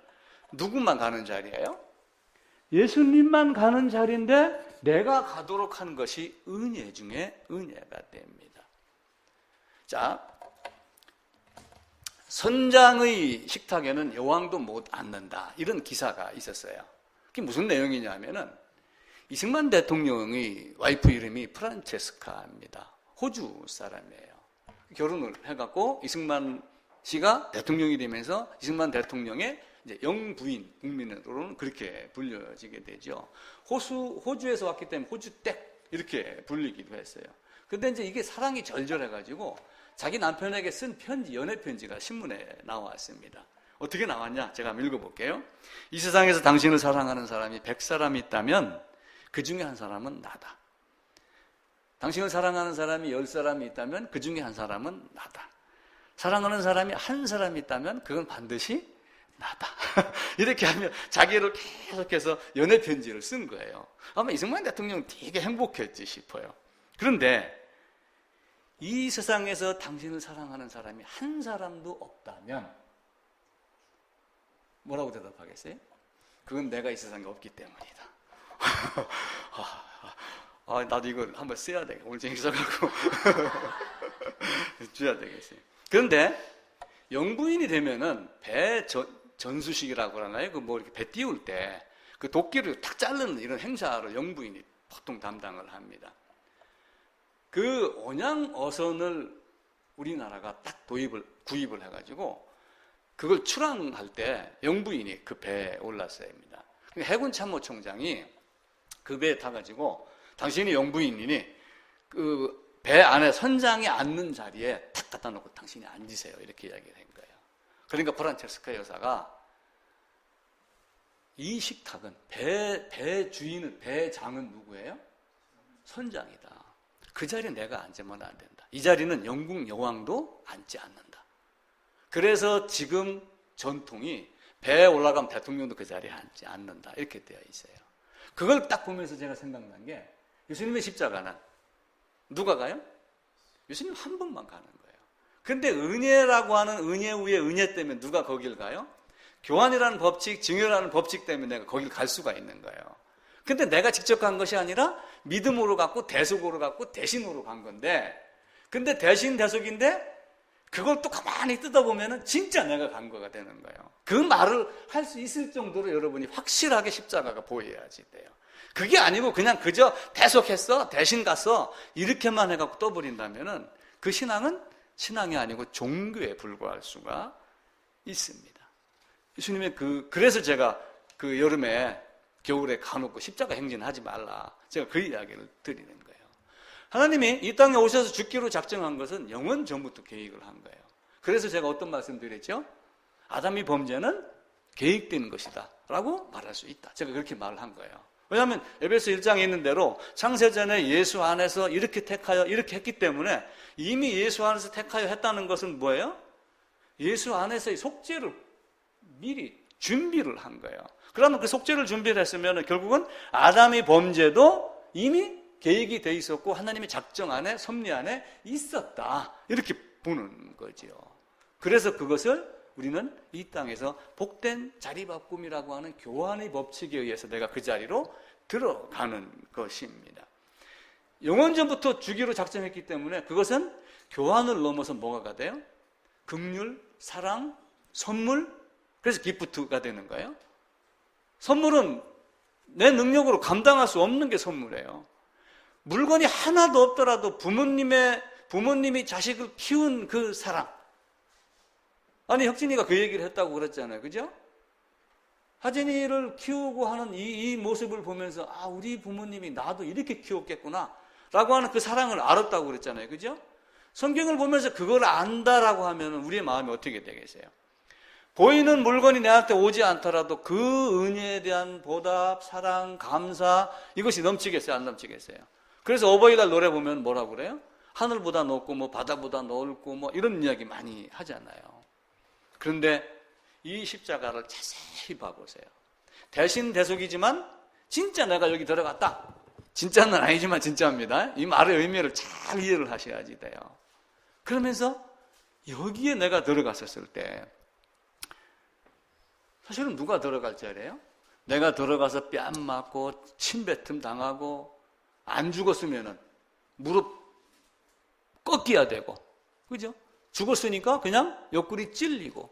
누구만 가는 자리예요? 예수님만 가는 자리인데 내가 가도록 한 것이 은혜 중에 은혜가 됩니다. 자, 선장의 식탁에는 여왕도 못 앉는다 이런 기사가 있었어요. 그게 무슨 내용이냐면은 이승만 대통령의 와이프 이름이 프란체스카입니다. 호주 사람이에요. 결혼을 해갖고 이승만 씨가 대통령이 되면서 이승만 대통령의 이제 영부인, 국민으로는 그렇게 불려지게 되죠. 호주에서 왔기 때문에 호주댁 이렇게 불리기도 했어요. 근데 이제 이게 사랑이 절절해가지고 자기 남편에게 쓴 편지, 연애 편지가 신문에 나왔습니다. 어떻게 나왔냐? 제가 한번 읽어볼게요. 이 세상에서 당신을 사랑하는 사람이 100사람이 있다면 그 중에 한 사람은 나다. 당신을 사랑하는 사람이 10사람이 있다면 그 중에 한 사람은 나다. 사랑하는 사람이 한 사람이 있다면 그건 반드시 나다. 이렇게 하면 자기를 계속해서 연애 편지를 쓴 거예요. 아마 이승만 대통령은 되게 행복했지 싶어요. 그런데 이 세상에서 당신을 사랑하는 사람이 한 사람도 없다면 뭐라고 대답하겠어요? 그건 내가 이 세상에 없기 때문이다. 나도 이걸 한번 써야 되겠다. 오늘 생각하고 줘야 되겠어요. 그런데 영부인이 되면은 배 전수식이라고 하나요? 그 뭐 이렇게 배 띄울 때 그 도끼를 탁 자르는 이런 행사를 영부인이 보통 담당을 합니다. 그 온양어선을 우리나라가 딱 구입을 해가지고 그걸 출항할 때 영부인이 그 배에 올랐어야 합니다. 해군 참모총장이 그 배에 타가지고 당신이 영부인이니 그 배 안에 선장이 앉는 자리에 탁 갖다 놓고 당신이 앉으세요. 이렇게 이야기를 한 거예요. 그러니까 프란체스카 여사가 이 식탁은 배 주인은, 배장은 누구예요? 선장이다. 그 자리에 내가 앉으면 안 된다. 이 자리는 영국 여왕도 앉지 않는다. 그래서 지금 전통이 배에 올라가면 대통령도 그 자리에 앉지 않는다. 이렇게 되어 있어요. 그걸 딱 보면서 제가 생각난 게 예수님의 십자가는 누가 가요? 예수님 한 분만 가는 거예요. 그런데 은혜라고 하는 은혜 위에 은혜 때문에 누가 거길 가요? 교환이라는 법칙, 증여라는 법칙 때문에 내가 거길 갈 수가 있는 거예요. 근데 내가 직접 간 것이 아니라 믿음으로 갔고 대속으로 갔고 대신으로 간 건데, 근데 대신 대속인데 그걸 또 가만히 뜯어보면은 진짜 내가 간 거가 되는 거예요. 그 말을 할 수 있을 정도로 여러분이 확실하게 십자가가 보여야지 돼요. 그게 아니고 그냥 그저 대속했어, 대신 갔어 이렇게만 해갖고 떠버린다면은 그 신앙은 신앙이 아니고 종교에 불과할 수가 있습니다. 예수님의 그래서 제가 그 여름에 겨울에 가놓고 십자가 행진하지 말라. 제가 그 이야기를 드리는 거예요. 하나님이 이 땅에 오셔서 죽기로 작정한 것은 영원 전부터 계획을 한 거예요. 그래서 제가 어떤 말씀 드렸죠? 아담이 범죄는 계획된 것이다 라고 말할 수 있다. 제가 그렇게 말을 한 거예요. 왜냐하면 에베소 1장에 있는 대로 창세전에 예수 안에서 이렇게 택하여 이렇게 했기 때문에 이미 예수 안에서 택하여 했다는 것은 뭐예요? 예수 안에서의 속죄를 미리 준비를 한 거예요. 그러면 그 속죄를 준비를 했으면 결국은 아담의 범죄도 이미 계획이 돼 있었고 하나님의 작정 안에, 섭리 안에 있었다. 이렇게 보는 거죠. 그래서 그것을 우리는 이 땅에서 복된 자리바꿈이라고 하는 교환의 법칙에 의해서 내가 그 자리로 들어가는 것입니다. 영원전부터 주기로 작정했기 때문에 그것은 교환을 넘어서 뭐가 돼요? 긍휼, 사랑, 선물, 그래서 기프트가 되는 거예요. 선물은 내 능력으로 감당할 수 없는 게 선물이에요. 물건이 하나도 없더라도 부모님이 자식을 키운 그 사랑. 아니, 혁진이가 그 얘기를 했다고 그랬잖아요. 그죠? 하진이를 키우고 하는 이 모습을 보면서, 우리 부모님이 나도 이렇게 키웠겠구나. 라고 하는 그 사랑을 알았다고 그랬잖아요. 그죠? 성경을 보면서 그걸 안다라고 하면 우리의 마음이 어떻게 되겠어요? 보이는 물건이 내한테 오지 않더라도 그 은혜에 대한 보답, 사랑, 감사, 이것이 넘치겠어요? 안 넘치겠어요? 그래서 어버이날 노래 보면 뭐라고 그래요? 하늘보다 높고, 바다보다 넓고, 이런 이야기 많이 하잖아요. 그런데 이 십자가를 자세히 봐보세요. 대신 대속이지만 진짜 내가 여기 들어갔다. 진짜는 아니지만 진짜입니다. 이 말의 의미를 잘 이해를 하셔야지 돼요. 그러면서 여기에 내가 들어갔었을 때 사실은 누가 들어갈 자리예요? 내가 들어가서 뺨 맞고 침뱉음 당하고 안 죽었으면은 무릎 꺾여야 되고, 그죠? 죽었으니까 그냥 옆구리 찔리고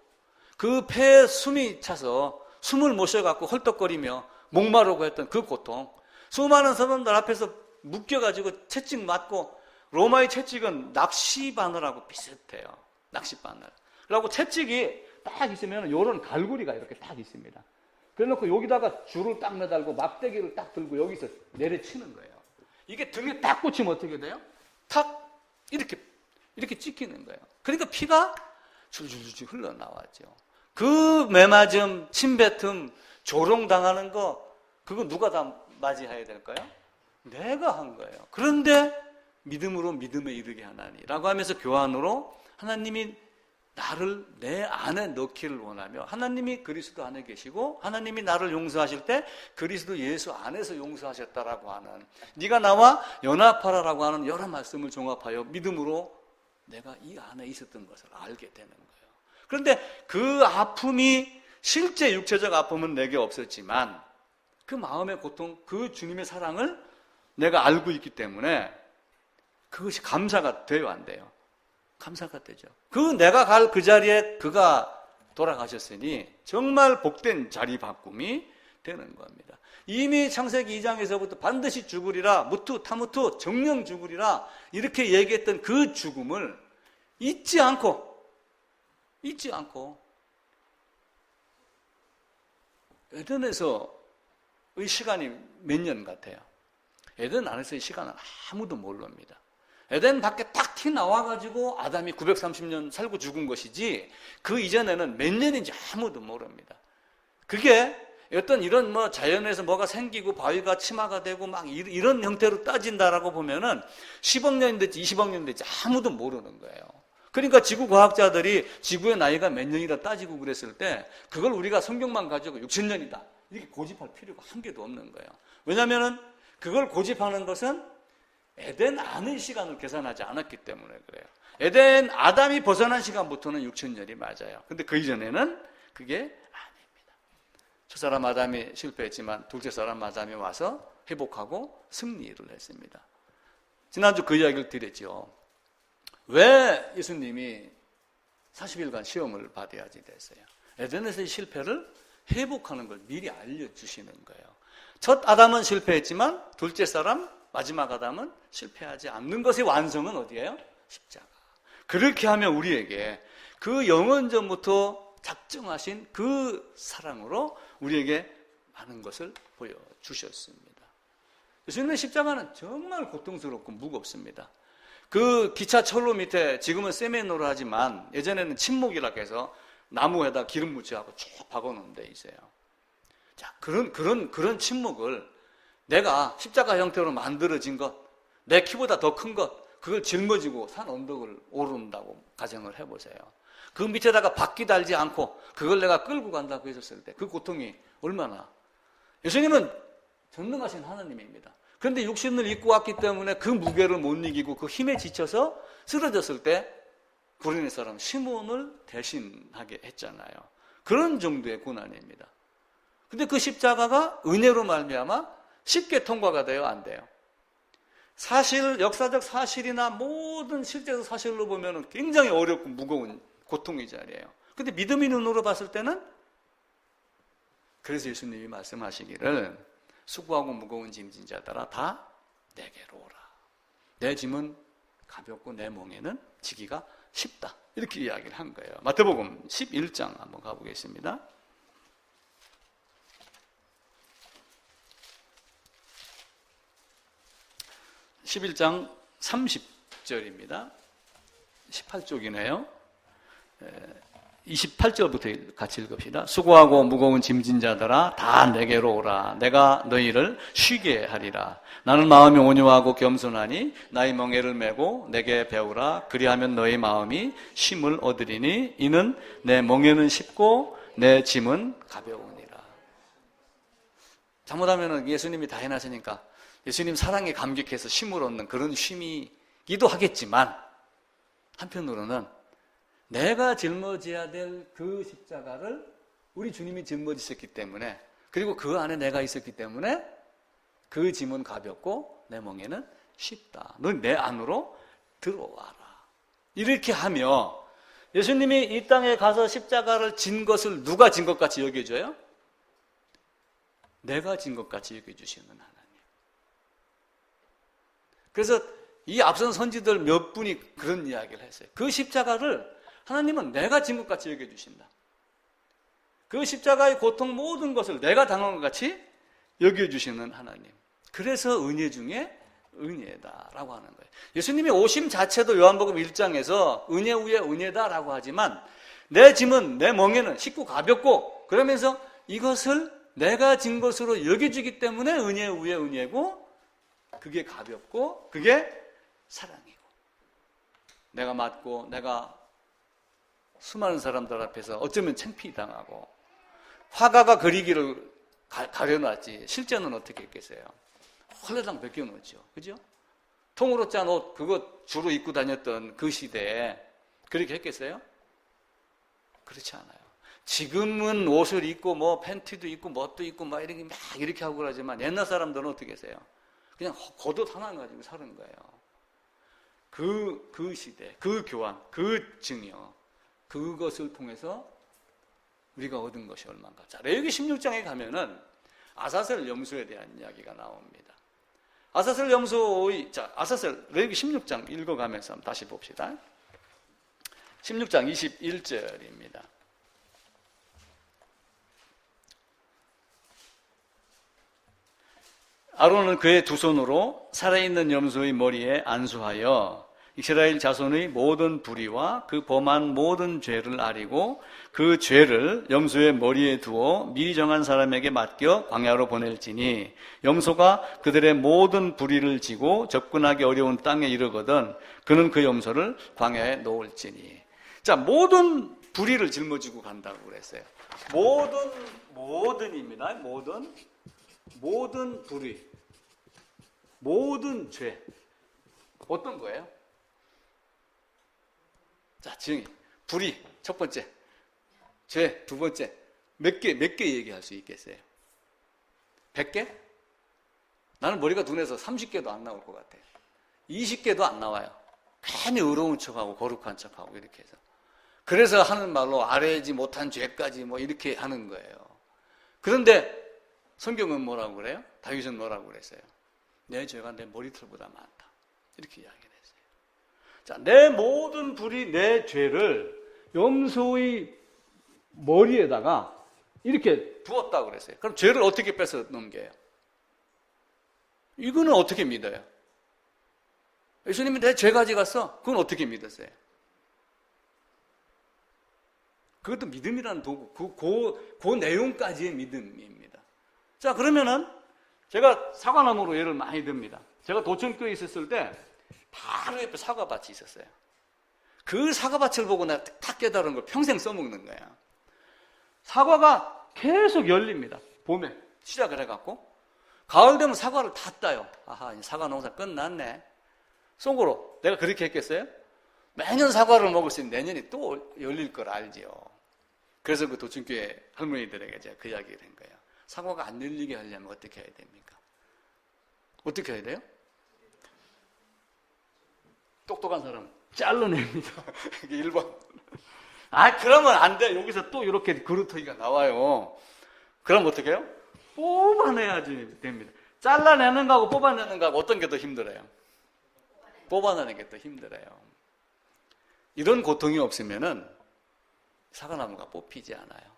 그 폐에 숨이 차서 숨을 못 쉬어갖고 헐떡거리며 목마르고 했던 그 고통, 수많은 사람들 앞에서 묶여가지고 채찍 맞고, 로마의 채찍은 낚시 바늘하고 비슷해요. 낚시 바늘. 그리고 채찍이 딱 있으면 이런 갈고리가 이렇게 딱 있습니다. 그래놓고 여기다가 줄을 딱 매달고 막대기를 딱 들고 여기서 내려치는 거예요. 이게 등에 딱 꽂히면 어떻게 돼요? 탁 이렇게 찍히는 거예요. 그러니까 피가 줄줄줄 흘러나왔죠. 그 매맞음, 침뱉음, 조롱당하는 거, 그거 누가 다 맞이해야 될까요? 내가 한 거예요. 그런데 믿음으로 믿음에 이르게 하나니 라고 하면서 교환으로 하나님이 나를 내 안에 넣기를 원하며, 하나님이 그리스도 안에 계시고 하나님이 나를 용서하실 때 그리스도 예수 안에서 용서하셨다라고 하는, 네가 나와 연합하라라고 하는 여러 말씀을 종합하여 믿음으로 내가 이 안에 있었던 것을 알게 되는 거예요. 그런데 그 아픔이, 실제 육체적 아픔은 내게 없었지만 그 마음의 고통, 그 주님의 사랑을 내가 알고 있기 때문에 그것이 감사가 돼요, 안 돼요? 감사가 되죠. 내가 갈 그 자리에 그가 돌아가셨으니 정말 복된 자리 바꿈이 되는 겁니다. 이미 창세기 2장에서부터 반드시 죽으리라, 무투 타무투 정령 죽으리라 이렇게 얘기했던 그 죽음을 잊지 않고 에덴에서의 시간이 몇 년 같아요? 에덴 안에서의 시간은 아무도 모릅니다. 에덴 밖에 딱 튀 나와가지고 아담이 930년 살고 죽은 것이지 그 이전에는 몇 년인지 아무도 모릅니다. 그게 어떤 이런 자연에서 뭐가 생기고 바위가 침하가 되고 막 이런 형태로 따진다라고 보면은 10억 년이 됐지 20억 년이 됐지 아무도 모르는 거예요. 그러니까 지구 과학자들이 지구의 나이가 몇 년이라 따지고 그랬을 때 그걸 우리가 성경만 가지고 6,000년이다 이렇게 고집할 필요가 한 개도 없는 거예요. 왜냐하면은 그걸 고집하는 것은 에덴 안의 시간을 계산하지 않았기 때문에 그래요. 에덴 아담이 벗어난 시간부터는 6,000년이 맞아요. 근데 그 이전에는 그게 아닙니다. 첫 사람 아담이 실패했지만 둘째 사람 아담이 와서 회복하고 승리를 했습니다. 지난주 그 이야기를 드렸죠. 왜 예수님이 40일간 시험을 받아야지 됐어요? 에덴에서의 실패를 회복하는 걸 미리 알려주시는 거예요. 첫 아담은 실패했지만 둘째 사람, 마지막 아담은 실패하지 않는 것의 완성은 어디예요? 십자가. 그렇게 하면 우리에게 그 영원전부터 작정하신 그 사랑으로 우리에게 많은 것을 보여주셨습니다. 예수님의 십자가는 정말 고통스럽고 무겁습니다. 그 기차 철로 밑에 지금은 세면으로 하지만 예전에는 침묵이라 해서 나무에다 기름 묻혀갖고 쭉 박아놓은 데 있어요. 자, 그런 침묵을 내가 십자가 형태로 만들어진 것, 내 키보다 더 큰 것, 그걸 짊어지고 산 언덕을 오른다고 가정을 해보세요. 그 밑에다가 바퀴 달지 않고 그걸 내가 끌고 간다고 했었을 때 그 고통이 얼마나. 예수님은 전능하신 하나님입니다. 그런데 육신을 입고 왔기 때문에 그 무게를 못 이기고 그 힘에 지쳐서 쓰러졌을 때 구레네 사람 시몬을 대신하게 했잖아요. 그런 정도의 고난입니다. 근데 그 십자가가 은혜로 말미암아 쉽게 통과가 돼요? 안 돼요? 사실, 역사적 사실이나 모든 실제적 사실로 보면 굉장히 어렵고 무거운 고통의 자리예요. 근데 믿음의 눈으로 봤을 때는, 그래서 예수님이 말씀하시기를 수고하고 무거운 짐진 자들아 다 내게로 오라. 내 짐은 가볍고 내 멍에는 지기가 쉽다. 이렇게 이야기를 한 거예요. 마태복음 11장 한번 가보겠습니다. 11장 30절입니다. 18쪽이네요. 28절부터 같이 읽읍시다. 수고하고 무거운 짐진 자들아 다 내게로 오라. 내가 너희를 쉬게 하리라. 나는 마음이 온유하고 겸손하니 나의 멍에를 메고 내게 배우라. 그리하면 너희 마음이 쉼을 얻으리니 이는 내 멍에는 쉽고 내 짐은 가벼우니라. 잘못하면 예수님이 다 해놨으니까 예수님 사랑에 감격해서 쉼을 얻는 그런 쉼이기도 하겠지만 한편으로는 내가 짊어져야 될 그 십자가를 우리 주님이 짊어지셨기 때문에, 그리고 그 안에 내가 있었기 때문에 그 짐은 가볍고 내 멍에는 쉽다. 넌 내 안으로 들어와라. 이렇게 하며 예수님이 이 땅에 가서 십자가를 진 것을 누가 진 것 같이 여겨줘요? 내가 진 것 같이 여겨주시는 하나님. 그래서 이 앞선 선지들 몇 분이 그런 이야기를 했어요. 그 십자가를 하나님은 내가 진 것 같이 여겨주신다. 그 십자가의 고통 모든 것을 내가 당한 것 같이 여겨주시는 하나님. 그래서 은혜 중에 은혜다라고 하는 거예요. 예수님이 오심 자체도 요한복음 1장에서 은혜 위에 은혜다라고 하지만 내 짐은 내 멍에는 쉽고 가볍고 그러면서 이것을 내가 진 것으로 여겨주기 때문에 은혜 위에 은혜고 그게 가볍고 그게 사랑이고 내가 맞고 내가 수많은 사람들 앞에서 어쩌면 창피당하고 화가가 그리기를 가려놨지 실제는 어떻게 했겠어요? 헐레당 벗겨놓죠. 그죠? 통으로 짠 옷 그거 주로 입고 다녔던 그 시대에 그렇게 했겠어요? 그렇지 않아요. 지금은 옷을 입고 뭐 팬티도 입고 뭣도 입고 막 이렇게 하고 그러지만 옛날 사람들은 어떻게 했어요? 그냥 겉옷 하나 가지고 사는 거예요. 그 시대, 그 교환, 그 증여 그것을 통해서 우리가 얻은 것이 얼마인가. 자, 레위기 16장에 가면은 아사셀 염소에 대한 이야기가 나옵니다. 아사셀 염소의, 자, 아사셀, 레위기 16장 읽어가면서 한번 다시 봅시다. 16장 21절입니다. 아론은 그의 두 손으로 살아있는 염소의 머리에 안수하여 이스라엘 자손의 모든 불의와 그 범한 모든 죄를 아리고 그 죄를 염소의 머리에 두어 미리 정한 사람에게 맡겨 광야로 보낼지니 염소가 그들의 모든 불의를 지고 접근하기 어려운 땅에 이르거든 그는 그 염소를 광야에 놓을지니. 자, 모든 불의를 짊어지고 간다고 그랬어요. 모든입니다. 모든 불의, 모든 죄. 어떤 거예요? 자, 증인, 불의 첫 번째, 죄 두 번째. 몇 개 얘기할 수 있겠어요? 100개? 나는 머리가 둔해서 30개도 안 나올 것 같아요. 20개도 안 나와요. 괜히 의로운 척하고 거룩한 척하고 이렇게 해서. 그래서 하는 말로 아뢰지 못한 죄까지 뭐 이렇게 하는 거예요. 그런데 성경은 뭐라고 그래요? 다윗은 뭐라고 그랬어요? 내 죄가 내 머리털보다 많다. 이렇게 이야기를 했어요. 자, 내 모든 불의, 내 죄를 염소의 머리에다가 이렇게 두었다고 그랬어요. 그럼 죄를 어떻게 뺏어 넘겨요? 이거는 어떻게 믿어요? 예수님이 내 죄 가져갔어? 그건 어떻게 믿었어요? 그것도 믿음이라는 도구, 그 내용까지의 믿음입니다. 자, 그러면은 제가 사과나무로 예를 많이 듭니다. 제가 도천교에 있었을 때 바로 옆에 사과밭이 있었어요. 그 사과밭을 보고 내가 딱 깨달은 걸 평생 써먹는 거야. 사과가 계속 열립니다. 봄에 시작을 해갖고 가을 되면 사과를 다 따요. 아하, 사과 농사 끝났네. 속으로 내가 그렇게 했겠어요? 매년 사과를 먹을 수 있는 내년이 또 열릴 걸 알지요. 그래서 그 도천교회 할머니들에게 제가 그 이야기를 한 거예요. 사과가 안 열리게 하려면 어떻게 해야 됩니까? 어떻게 해야 돼요? 똑똑한 사람은 잘라냅니다. 이게 1번. 그러면 안 돼. 여기서 또 이렇게 그루터기가 나와요. 그럼 어떻게 해요? 뽑아내야지 됩니다. 잘라내는 거하고 뽑아내는 거하고 어떤 게 더 힘들어요? 뽑아내는 게 더 힘들어요. 이런 고통이 없으면은 사과나무가 뽑히지 않아요.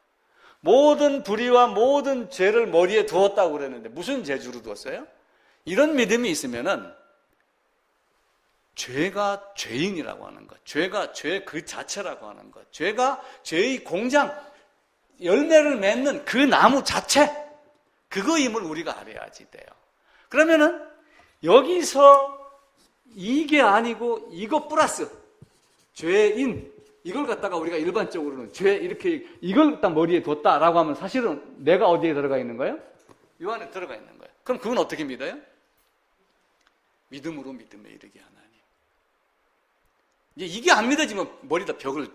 모든 불의와 모든 죄를 머리에 두었다고 그랬는데 무슨 죄주로 두었어요? 이런 믿음이 있으면은 죄가 죄인이라고 하는 것, 죄가 죄 그 자체라고 하는 것, 죄가 죄의 공장, 열매를 맺는 그 나무 자체, 그거임을 우리가 알아야지 돼요. 그러면은 여기서 이게 아니고 이거 플러스 죄인, 이걸 갖다가 우리가 일반적으로는 죄 이렇게 이걸 딱 머리에 뒀다라고 하면 사실은 내가 어디에 들어가 있는 거예요? 이 안에 들어가 있는 거예요. 그럼 그건 어떻게 믿어요? 믿음으로 믿음에 이르게 하나님. 이게 안 믿어지면 머리다 벽을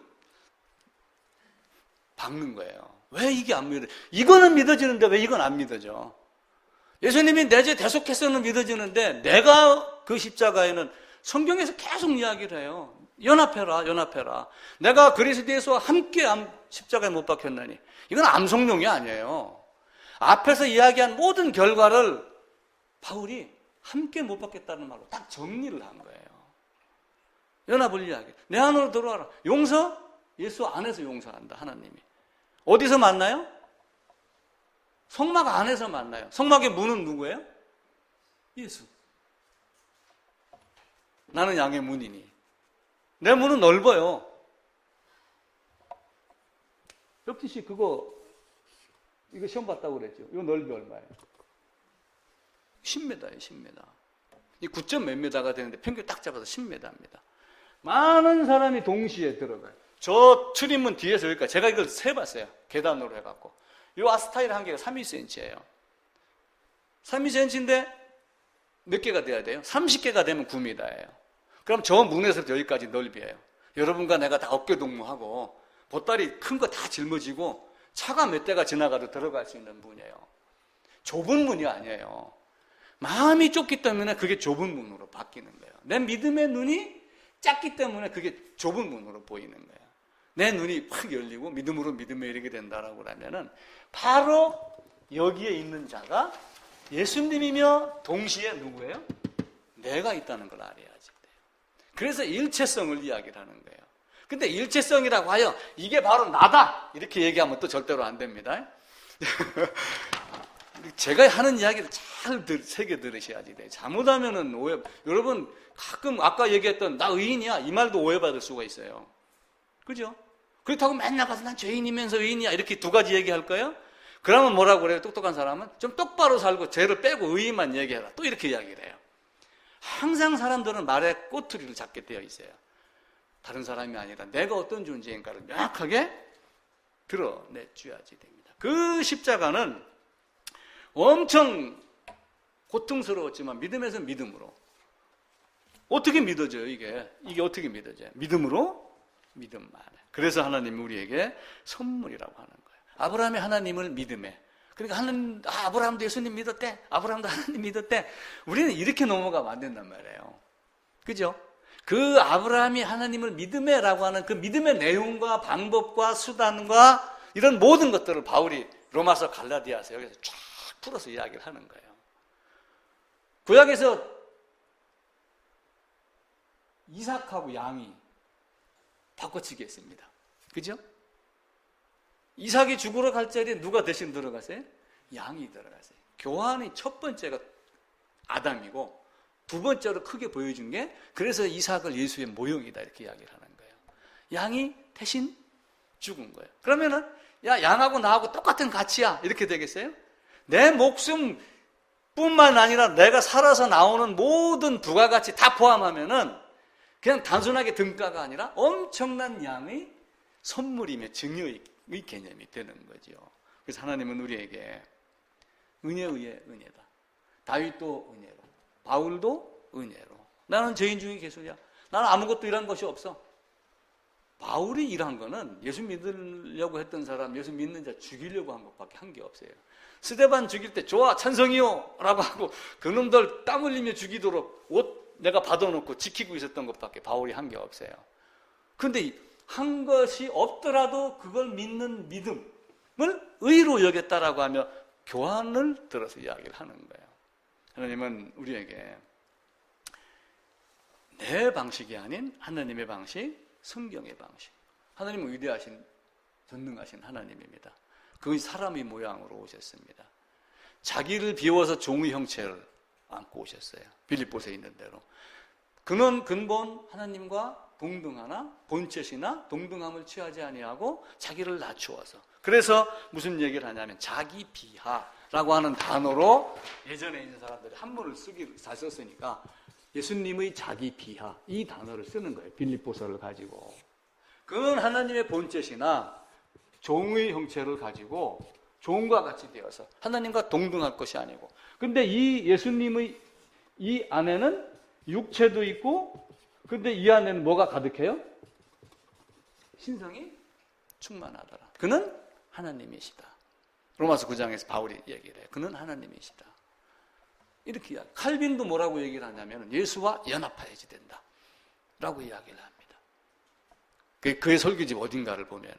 박는 거예요. 왜 이게 안 믿어져? 이거는 믿어지는데 왜 이건 안 믿어져? 예수님이 내 죄 대속해서는 믿어지는데 내가 그 십자가에는 성경에서 계속 이야기를 해요. 연합해라. 내가 그리스도에서 함께 십자가에 못 박혔나니. 이건 암송용이 아니에요. 앞에서 이야기한 모든 결과를 바울이 함께 못 받겠다는 말로 딱 정리를 한 거예요. 연합을 이야기. 내 안으로 들어와라. 용서? 예수 안에서 용서한다. 하나님이. 어디서 만나요? 성막 안에서 만나요. 성막의 문은 누구예요? 예수. 나는 양의 문이니. 내 문은 넓어요. 역시 씨 이거 시험 봤다고 그랬죠. 이거 넓이 얼마예요? 10m예요, 10m. 이 9점 몇 미터가 되는데 평균 딱 잡아서 10m입니다. 많은 사람이 동시에 들어가요. 저 출입문 뒤에서 여기까지 제가 이걸 세봤어요. 계단으로 해갖고. 이 아스타일 한 개가 32cm예요. 32cm인데 몇 개가 돼야 돼요? 30개가 되면 9m예요. 그럼 저 문에서부터 여기까지 넓이에요. 여러분과 내가 다 어깨 동무하고 보따리 큰 거 다 짊어지고 차가 몇 대가 지나가도 들어갈 수 있는 문이에요. 좁은 문이 아니에요. 마음이 좁기 때문에 그게 좁은 문으로 바뀌는 거예요. 내 믿음의 눈이 작기 때문에 그게 좁은 문으로 보이는 거예요. 내 눈이 확 열리고 믿음으로 믿음에 이르게 된다라고 하면은 바로 여기에 있는 자가 예수님이며 동시에 누구예요? 내가 있다는 걸 알아야지 돼요. 그래서 일체성을 이야기를 하는 거예요. 근데 일체성이라고 하여 이게 바로 나다 이렇게 얘기하면 또 절대로 안 됩니다. 제가 하는 이야기를 잘 새겨 들으셔야지 돼요. 잘못하면은 오해. 여러분 가끔 아까 얘기했던 나 의인이야 이 말도 오해받을 수가 있어요. 그죠? 그렇다고 맨날 가서 난 죄인이면서 의인이야 이렇게 두 가지 얘기할 거예요? 그러면 뭐라고 그래요? 똑똑한 사람은 좀 똑바로 살고 죄를 빼고 의인만 얘기해라. 또 이렇게 이야기를 해요. 항상 사람들은 말에 꼬투리를 잡게 되어 있어요. 다른 사람이 아니라 내가 어떤 존재인가를 명확하게 드러내줘야지 됩니다. 그 십자가는 엄청 고통스러웠지만 믿음에서 믿음으로. 어떻게 믿어져요, 이게? 이게 어떻게 믿어져요? 믿음으로? 믿음만. 그래서 하나님이 우리에게 선물이라고 하는 거예요. 아브라함이 하나님을 믿음에. 그러니까 아브라함도 예수님 믿었대. 아브라함도 하나님 믿었대. 우리는 이렇게 넘어가면 안 된단 말이에요. 그죠? 그 아브라함이 하나님을 믿음에라고 하는 그 믿음의 내용과 방법과 수단과 이런 모든 것들을 바울이 로마서 갈라디아서 여기서 쫙 풀어서 이야기를 하는 거예요. 구약에서 이삭하고 양이 바꿔치기 했습니다. 그죠? 이삭이 죽으러 갈 자리에 누가 대신 들어가세요? 양이 들어가세요. 교환이 첫 번째가 아담이고 두 번째로 크게 보여준 게 그래서 이삭을 예수의 모형이다 이렇게 이야기를 하는 거예요. 양이 대신 죽은 거예요. 그러면은 야 양하고 나하고 똑같은 가치야 이렇게 되겠어요? 내 목숨뿐만 아니라 내가 살아서 나오는 모든 부가가치 다 포함하면은 그냥 단순하게 등가가 아니라 엄청난 양의 선물이며 증여의 개념이 되는 거죠. 그래서 하나님은 우리에게 은혜에 의해 은혜다. 다윗도 은혜로, 바울도 은혜로. 나는 죄인 중에 개수야. 나는 아무것도 일한 것이 없어. 바울이 일한 거는 예수 믿으려고 했던 사람, 예수 믿는 자 죽이려고 한 것밖에 한 게 없어요. 스데반 죽일 때 좋아 찬성이요 라고 하고 그놈들 땀 흘리며 죽이도록 옷 내가 받아놓고 지키고 있었던 것밖에 바울이 한 게 없어요. 그런데 한 것이 없더라도 그걸 믿는 믿음을 의로 여겼다라고 하며 교환을 들어서 이야기를 하는 거예요. 하나님은 우리에게 내 방식이 아닌 하나님의 방식, 성경의 방식. 하나님은 위대하신 전능하신 하나님입니다. 그것이 사람의 모양으로 오셨습니다. 자기를 비워서 종의 형체를 안고 오셨어요. 빌립보서에 있는 대로. 그는 근본 하나님과 동등하나 본체시나 동등함을 취하지 아니하고 자기를 낮추어서. 그래서 무슨 얘기를 하냐면 자기 비하라고 하는 단어로 예전에 있는 사람들이 한문을 잘 썼으니까 예수님의 자기 비하 이 단어를 쓰는 거예요. 빌립보서를 가지고. 그는 하나님의 본체시나 종의 형체를 가지고 종과 같이 되어서 하나님과 동등할 것이 아니고. 근데 이 예수님의 이 안에는 육체도 있고, 근데 이 안에는 뭐가 가득해요? 신성이 충만하더라. 그는 하나님이시다. 로마서 9장에서 바울이 얘기를 해요. 그는 하나님이시다. 이렇게 이야기. 칼빈도 뭐라고 얘기를 하냐면 예수와 연합해야지 된다. 라고 이야기를 합니다. 그의 설교집 어딘가를 보면은.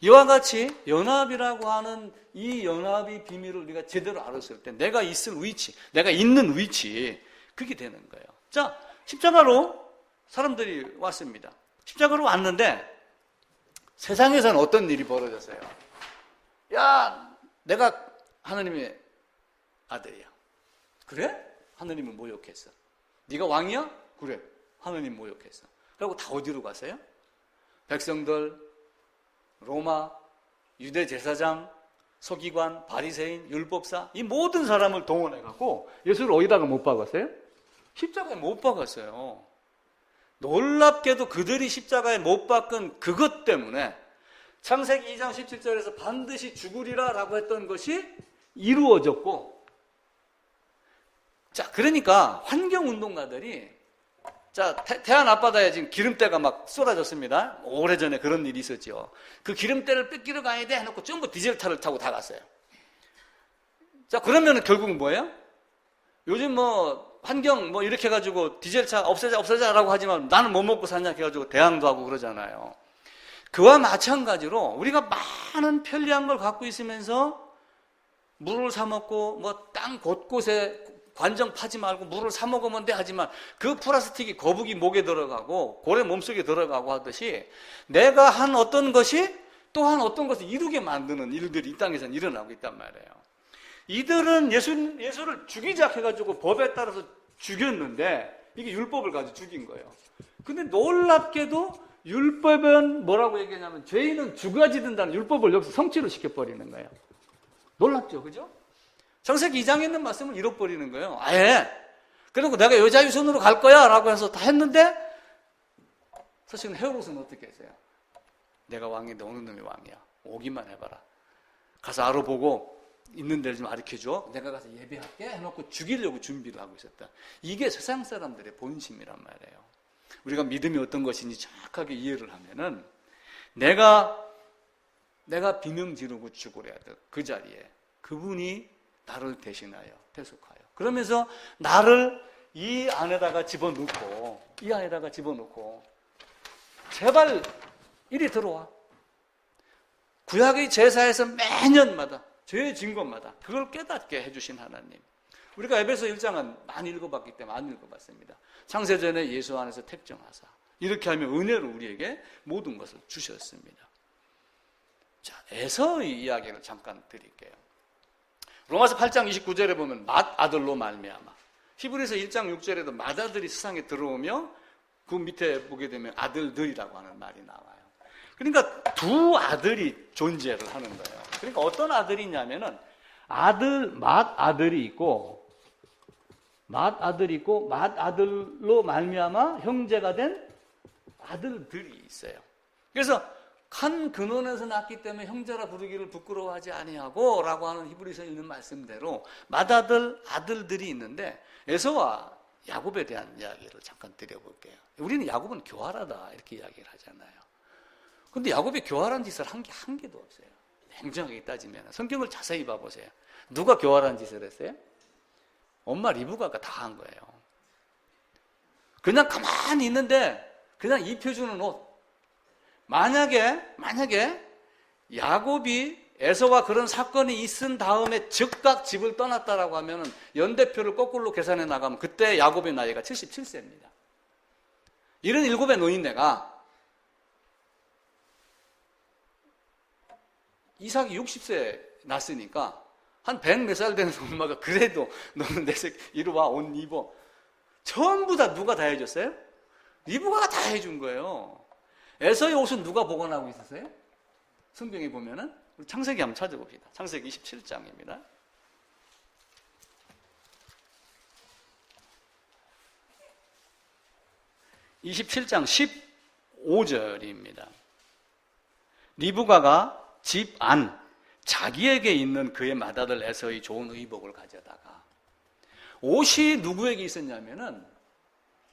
이와 같이 연합이라고 하는 이 연합의 비밀을 우리가 제대로 알았을 때 내가 있을 위치, 내가 있는 위치, 그게 되는 거예요. 자, 십자가로 사람들이 왔습니다. 십자가로 왔는데 세상에서는 어떤 일이 벌어졌어요? 야, 내가 하나님의 아들이야. 그래? 하나님을 모욕했어. 네가 왕이야? 그래. 하나님 모욕했어. 그리고 다 어디로 갔어요? 백성들, 로마, 유대 제사장, 서기관, 바리새인, 율법사, 이 모든 사람을 동원해갖고 예수를 어디다가 못 박았어요? 십자가에 못 박았어요. 놀랍게도 그들이 십자가에 못 박은 그것 때문에 창세기 2장 17절에서 반드시 죽으리라 라고 했던 것이 이루어졌고, 자, 그러니까 환경운동가들이, 자, 태안 앞바다에 지금 기름때가 막 쏟아졌습니다. 오래전에 그런 일이 있었죠. 그 기름때를 뺏기러 가야 돼 해놓고 전부 디젤차를 타고 다 갔어요. 자, 그러면 결국은 뭐예요? 요즘 뭐 환경 뭐 이렇게 해가지고 디젤차 없애자라고 하지만 나는 뭐 먹고 사냐 해가지고 대항도 하고 그러잖아요. 그와 마찬가지로 우리가 많은 편리한 걸 갖고 있으면서 물을 사 먹고 뭐 땅 곳곳에 관정 파지 말고 물을 사 먹으면 돼 하지만 그 플라스틱이 거북이 목에 들어가고 고래 몸속에 들어가고 하듯이 내가 한 어떤 것이 또한 어떤 것을 이루게 만드는 일들이 이 땅에서는 일어나고 있단 말이에요. 이들은 예수를 죽이자 해가지고 법에 따라서 죽였는데 이게 율법을 가지고 죽인 거예요. 근데 놀랍게도 율법은 뭐라고 얘기하냐면 죄인은 죽어야지 된다는 율법을 여기서 성취를 시켜버리는 거예요. 놀랍죠, 그죠? 창세기 2장에 있는 말씀을 잃어버리는 거예요. 아예. 그리고 내가 여자 유선으로 갈 거야 라고 해서 다 했는데 사실은 헤롯은 어떻게 했어요? 내가 왕인데 어느 놈이 왕이야. 오기만 해봐라. 가서 알아보고 있는 데를 좀 가르쳐줘. 내가 가서 예배할게 해놓고 죽이려고 준비를 하고 있었다. 이게 세상 사람들의 본심이란 말이에요. 우리가 믿음이 어떤 것인지 정확하게 이해를 하면은 내가 비명 지르고 죽으려 할 그 자리에 그분이 나를 대신하여 대속하여 그러면서 나를 이 안에다가 집어넣고 제발 이리 들어와. 구약의 제사에서 매년마다 죄의 증거마다 그걸 깨닫게 해주신 하나님. 우리가 에베소 1장은 많이 읽어봤기 때문에 안 읽어봤습니다. 창세전에 예수 안에서 택정하사 이렇게 하면 은혜로 우리에게 모든 것을 주셨습니다. 자, 에서의 이야기를 잠깐 드릴게요. 로마서 8장 29절에 보면 맏아들로 말미암아, 히브리서 1장 6절에도 맏아들이 세상에 들어오며 그 밑에 보게 되면 아들들이라고 하는 말이 나와요. 그러니까 두 아들이 존재를 하는 거예요. 그러니까 어떤 아들이냐면은 맏아들이 있고 맏아들로 말미암아 형제가 된 아들들이 있어요. 그래서 한 근원에서 났기 때문에 형제라 부르기를 부끄러워하지 아니하고 라고 하는 히브리서에 있는 말씀대로 아들들이 있는데 에서와 야곱에 대한 이야기를 잠깐 드려볼게요. 우리는 야곱은 교활하다 이렇게 이야기를 하잖아요. 근데 야곱이 교활한 짓을 한 개도 없어요. 냉정하게 따지면 성경을 자세히 봐보세요. 누가 교활한 짓을 했어요? 엄마 리브가가 다 한 거예요. 그냥 가만히 있는데 그냥 입혀주는 옷. 만약에 야곱이 에서와 그런 사건이 있은 다음에 즉각 집을 떠났다라고 하면 연대표를 거꾸로 계산해 나가면 그때 야곱의 나이가 77세입니다. 77의 노인네가 이삭이 60세 났으니까 한 100 몇 살 되는 엄마가 그래도 너는 내 새끼 이리 와 옷 입어. 전부 다 누가 다 해줬어요? 리브가가 다 해준 거예요. 에서의 옷은 누가 보관하고 있었어요? 성경에 보면은 우리 창세기 한번 찾아봅시다. 창세기 27장입니다. (27장 15절입니다) 리브가가 집 안 자기에게 있는 그의 맏아들 에서의 좋은 의복을 가져다가 옷이 누구에게 있었냐면은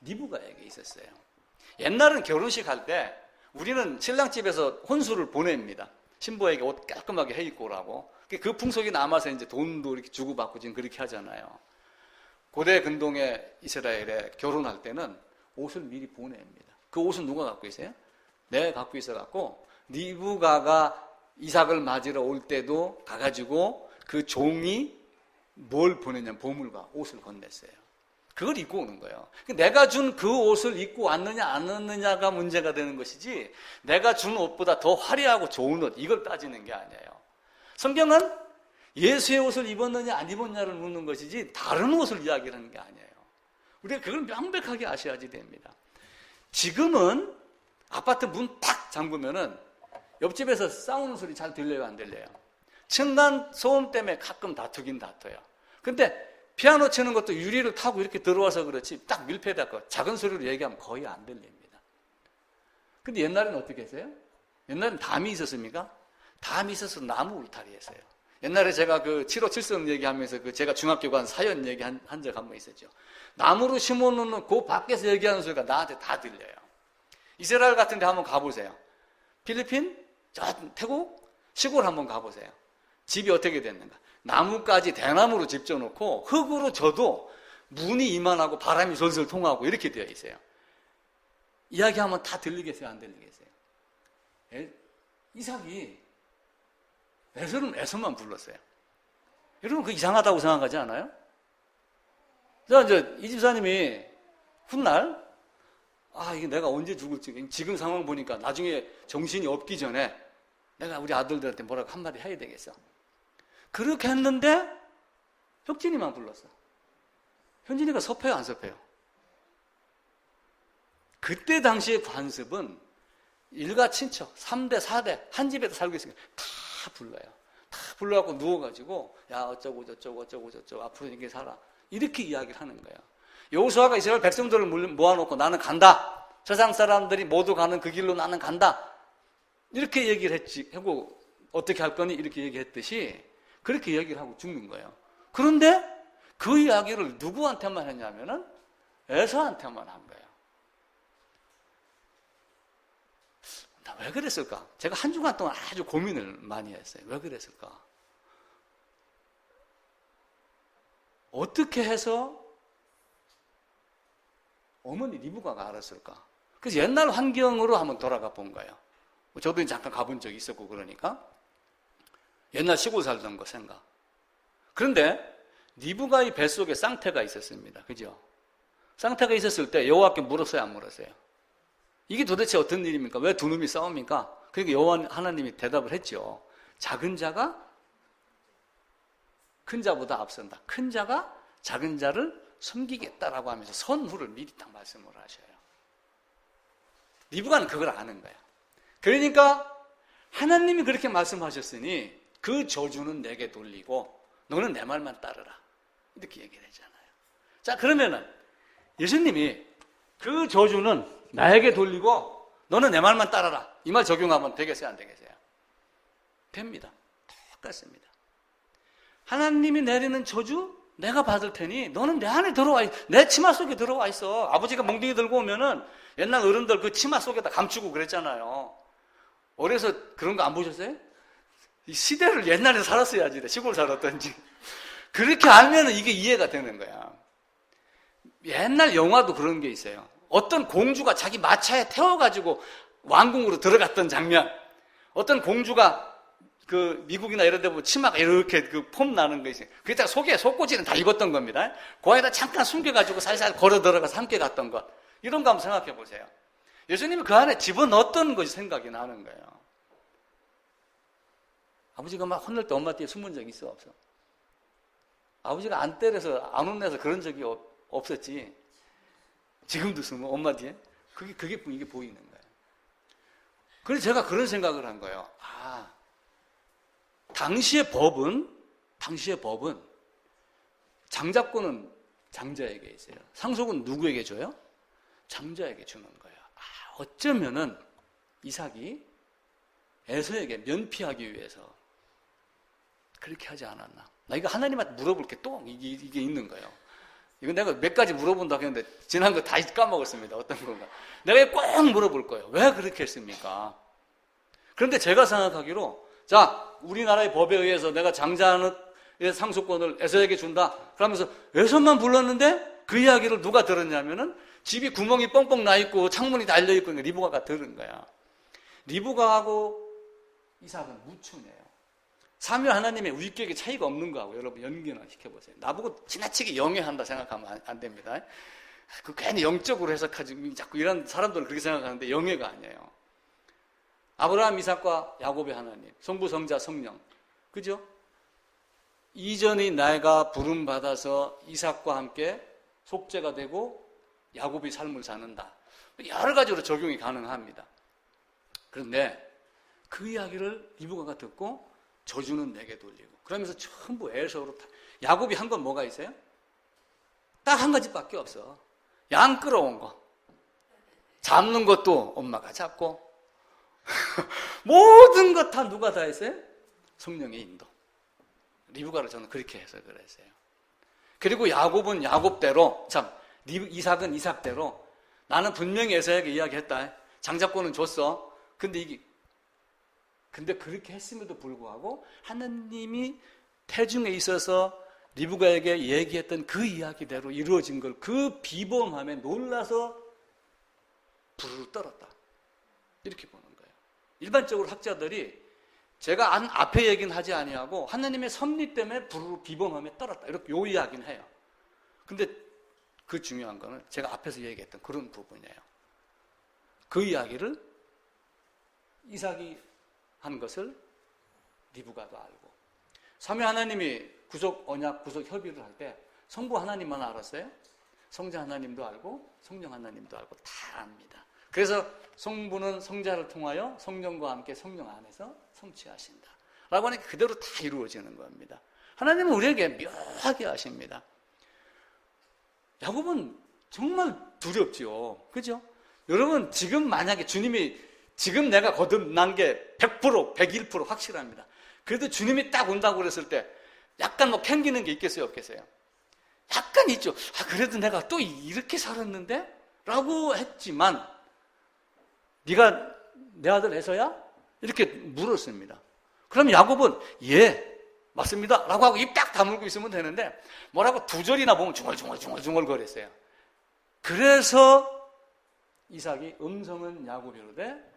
리브가에게 있었어요. 옛날은 결혼식 할 때 우리는 신랑집에서 혼수를 보냅니다. 신부에게 옷 깔끔하게 해 입고 오라고. 그 풍속이 남아서 이제 돈도 이렇게 주고받고 지금 그렇게 하잖아요. 고대 근동의 이스라엘에 결혼할 때는 옷을 미리 보냅니다. 그 옷은 누가 갖고 있어요? 내가 갖고 있어갖고 리브가가 이삭을 맞으러 올 때도 가가지고 그 종이 뭘 보냈냐면 보물과 옷을 건넸어요. 그걸 입고 오는 거예요. 내가 준 그 옷을 입고 왔느냐 안 왔느냐가 문제가 되는 것이지 내가 준 옷보다 더 화려하고 좋은 옷 이걸 따지는 게 아니에요. 성경은 예수의 옷을 입었느냐 안 입었냐를 묻는 것이지 다른 옷을 이야기하는 게 아니에요. 우리가 그걸 명백하게 아셔야지 됩니다. 지금은 아파트 문 탁 잠그면은 옆집에서 싸우는 소리 잘 들려요, 안 들려요? 층간 소음 때문에 가끔 다투긴 다퉈요. 근데 피아노 치는 것도 유리를 타고 이렇게 들어와서 그렇지 딱 밀폐되고 작은 소리로 얘기하면 거의 안 들립니다. 근데 옛날에는 어떻게 했어요? 옛날에는 담이 있었습니까? 담이 있어서 나무 울타리 했어요. 옛날에 제가 그 7.5.7성 얘기하면서 그 제가 중학교 간 사연 얘기 한 적 한 번 있었죠. 나무로 심어놓는 그 밖에서 얘기하는 소리가 나한테 다 들려요. 이스라엘 같은 데 한번 가보세요. 필리핀, 저 태국, 시골 한번 가보세요. 집이 어떻게 됐는가. 나무까지 대나무로 집 져놓고 흙으로 져도 문이 이만하고 바람이 솔솔 통하고 이렇게 되어 있어요. 이야기하면 다 들리겠어요? 안 들리겠어요? 이삭이 에서만 불렀어요. 여러분 그 이상하다고 생각하지 않아요? 이 집사님이 훗날 이게 내가 언제 죽을지 지금 상황 보니까 나중에 정신이 없기 전에 내가 우리 아들들한테 뭐라고 한마디 해야 되겠어. 그렇게 했는데 혁진이만 불렀어. 현진이가 섭해요, 안 섭해요? 그때 당시의 관습은 일가 친척, 3대, 4대 한 집에서 살고 있으니까 다 불러요. 다 불러갖고 누워가지고 야 어쩌고 저쩌고 어쩌고 저쩌고 앞으로 이렇게 살아. 이렇게 이야기를 하는 거예요. 여호수아가 이스라엘 백성들을 모아놓고 나는 간다. 세상 사람들이 모두 가는 그 길로 나는 간다. 이렇게 얘기를 했지. 하고 어떻게 할 거니? 이렇게 얘기했듯이 그렇게 얘기를 하고 죽는 거예요. 그런데 그 이야기를 누구한테만 했냐면은 에서한테만 한 거예요. 나 왜 그랬을까? 제가 한 주간 동안 아주 고민을 많이 했어요. 왜 그랬을까? 어떻게 해서 어머니 리브가가 알았을까? 그래서 옛날 환경으로 한번 돌아가 본 거예요. 저도 잠깐 가본 적이 있었고 그러니까 옛날 시골 살던 거 생각. 그런데 리브가의 뱃속에 쌍태가 있었습니다. 그죠? 쌍태가 있었을 때 여호와께 물었어요, 안 물었어요? 이게 도대체 어떤 일입니까? 왜 두 놈이 싸웁니까? 그러니까 여호와 하나님이 대답을 했죠. 작은 자가 큰 자보다 앞선다. 큰 자가 작은 자를 섬기겠다라고 하면서 선후를 미리 딱 말씀을 하셔요. 리브가는 그걸 아는 거야. 그러니까 하나님이 그렇게 말씀하셨으니 그 저주는 내게 돌리고 너는 내 말만 따르라. 이렇게 얘기를 했잖아요. 자, 그러면은 예수님이 그 저주는 나에게 돌리고 너는 내 말만 따라라. 이 말 적용하면 되겠어요? 안 되겠어요? 됩니다. 똑같습니다. 하나님이 내리는 저주 내가 받을 테니 너는 내 안에 들어와 있어. 내 치마 속에 들어와 있어. 아버지가 몽둥이 들고 오면은 옛날 어른들 그 치마 속에다 감추고 그랬잖아요. 어려서 그런 거 안 보셨어요? 이 시대를 옛날에 살았어야지. 시골 살았던지. 그렇게 알면은 이게 이해가 되는 거야. 옛날 영화도 그런 게 있어요. 어떤 공주가 자기 마차에 태워가지고 왕궁으로 들어갔던 장면. 어떤 공주가 그 미국이나 이런 데 보면 치마가 이렇게 그 폼 나는 거 있어요. 그게 속에 속고지는 다 입었던 겁니다. 거기다 잠깐 숨겨가지고 살살 걸어 들어가서 함께 갔던 것. 이런 거 한번 생각해 보세요. 예수님이 그 안에 집어넣었던 것이 생각이 나는 거예요. 아버지가 막 혼낼 때 엄마 뒤에 숨은 적이 있어, 없어? 아버지가 안 때려서 안 혼내서 그런 적이 없었지. 지금도 숨어, 엄마 뒤에. 이게 보이는 거예요. 그래서 제가 그런 생각을 한 거예요. 당시의 법은 장자권은 장자에게 있어요. 상속은 누구에게 줘요? 장자에게 주는 거예요. 어쩌면은 이삭이 에서에게 면피하기 위해서 그렇게 하지 않았나. 나 이거 하나님한테 물어볼 게 또 이게 있는 거예요. 이건 내가 몇 가지 물어본다고 했는데 지난 거 다 까먹었습니다. 어떤 건가. 내가 꼭 물어볼 거예요. 왜 그렇게 했습니까? 그런데 제가 생각하기로 우리나라의 법에 의해서 내가 장자의 상속권을 에서에게 준다. 그러면서 에서만 불렀는데 그 이야기를 누가 들었냐면은 집이 구멍이 뻥뻥 나 있고 창문이 달려 있고 리브가가 들은 거야. 리브가하고 이삭은 무촌이에요. 삼위 하나님의 위격의 차이가 없는 거하고 여러분 연결을 시켜보세요. 나보고 지나치게 영예한다 생각하면 안 됩니다. 그 괜히 영적으로 해석하지 자꾸 이런 사람들은 그렇게 생각하는데 영예가 아니에요. 아브라함, 이삭과 야곱의 하나님, 성부, 성자, 성령, 그죠? 이전이 내가 부름 받아서 이삭과 함께 속죄가 되고 야곱이 삶을 사는다. 여러 가지로 적용이 가능합니다. 그런데 그 이야기를 리브가가 듣고 저주는 내게 돌리고 그러면서 전부 에서로 야곱이 한 건 뭐가 있어요? 딱 한 가지밖에 없어. 양 끌어온 거. 잡는 것도 엄마가 잡고 모든 것 다 누가 다 했어요? 성령의 인도. 리브가를 저는 그렇게 해석을 했어요. 그리고 야곱은 야곱대로, 이삭은 이삭대로 나는 분명히 에서에게 이야기했다. 장자권은 줬어. 근데 그렇게 했음에도 불구하고 하나님이 태중에 있어서 리브가에게 얘기했던 그 이야기대로 이루어진 걸 그 비범함에 놀라서 부르르 떨었다. 이렇게 보는 거예요. 일반적으로 학자들이 제가 앞에 얘기는 하지 아니하고 하나님의 섭리 때문에 부르르 비범함에 떨었다. 이렇게 요 이야기는 해요. 근데 그 중요한 거는 제가 앞에서 얘기했던 그런 부분이에요. 그 이야기를 이삭이 한 것을 리브가도 알고 삼위 하나님이 구속 언약, 구속 협의를 할 때 성부 하나님만 알았어요? 성자 하나님도 알고 성령 하나님도 알고 다 압니다. 그래서 성부는 성자를 통하여 성령과 함께 성령 안에서 성취하신다 라고 하니까 그대로 다 이루어지는 겁니다. 하나님은 우리에게 묘하게 하십니다. 야곱은 정말 두렵죠. 그죠? 여러분 지금 만약에 주님이 지금 내가 거듭난 게 100%, 101% 확실합니다. 그래도 주님이 딱 온다고 그랬을 때 약간 뭐 캥기는 게 있겠어요, 없겠어요? 약간 있죠. 그래도 내가 또 이렇게 살았는데? 라고 했지만 네가 내 아들 에서야? 이렇게 물었습니다. 그럼 야곱은 예, 맞습니다 라고 하고 입 딱 다물고 있으면 되는데 뭐라고 두 절이나 보면 중얼중얼 거렸어요. 그래서 이삭이 음성은 야곱이 이르되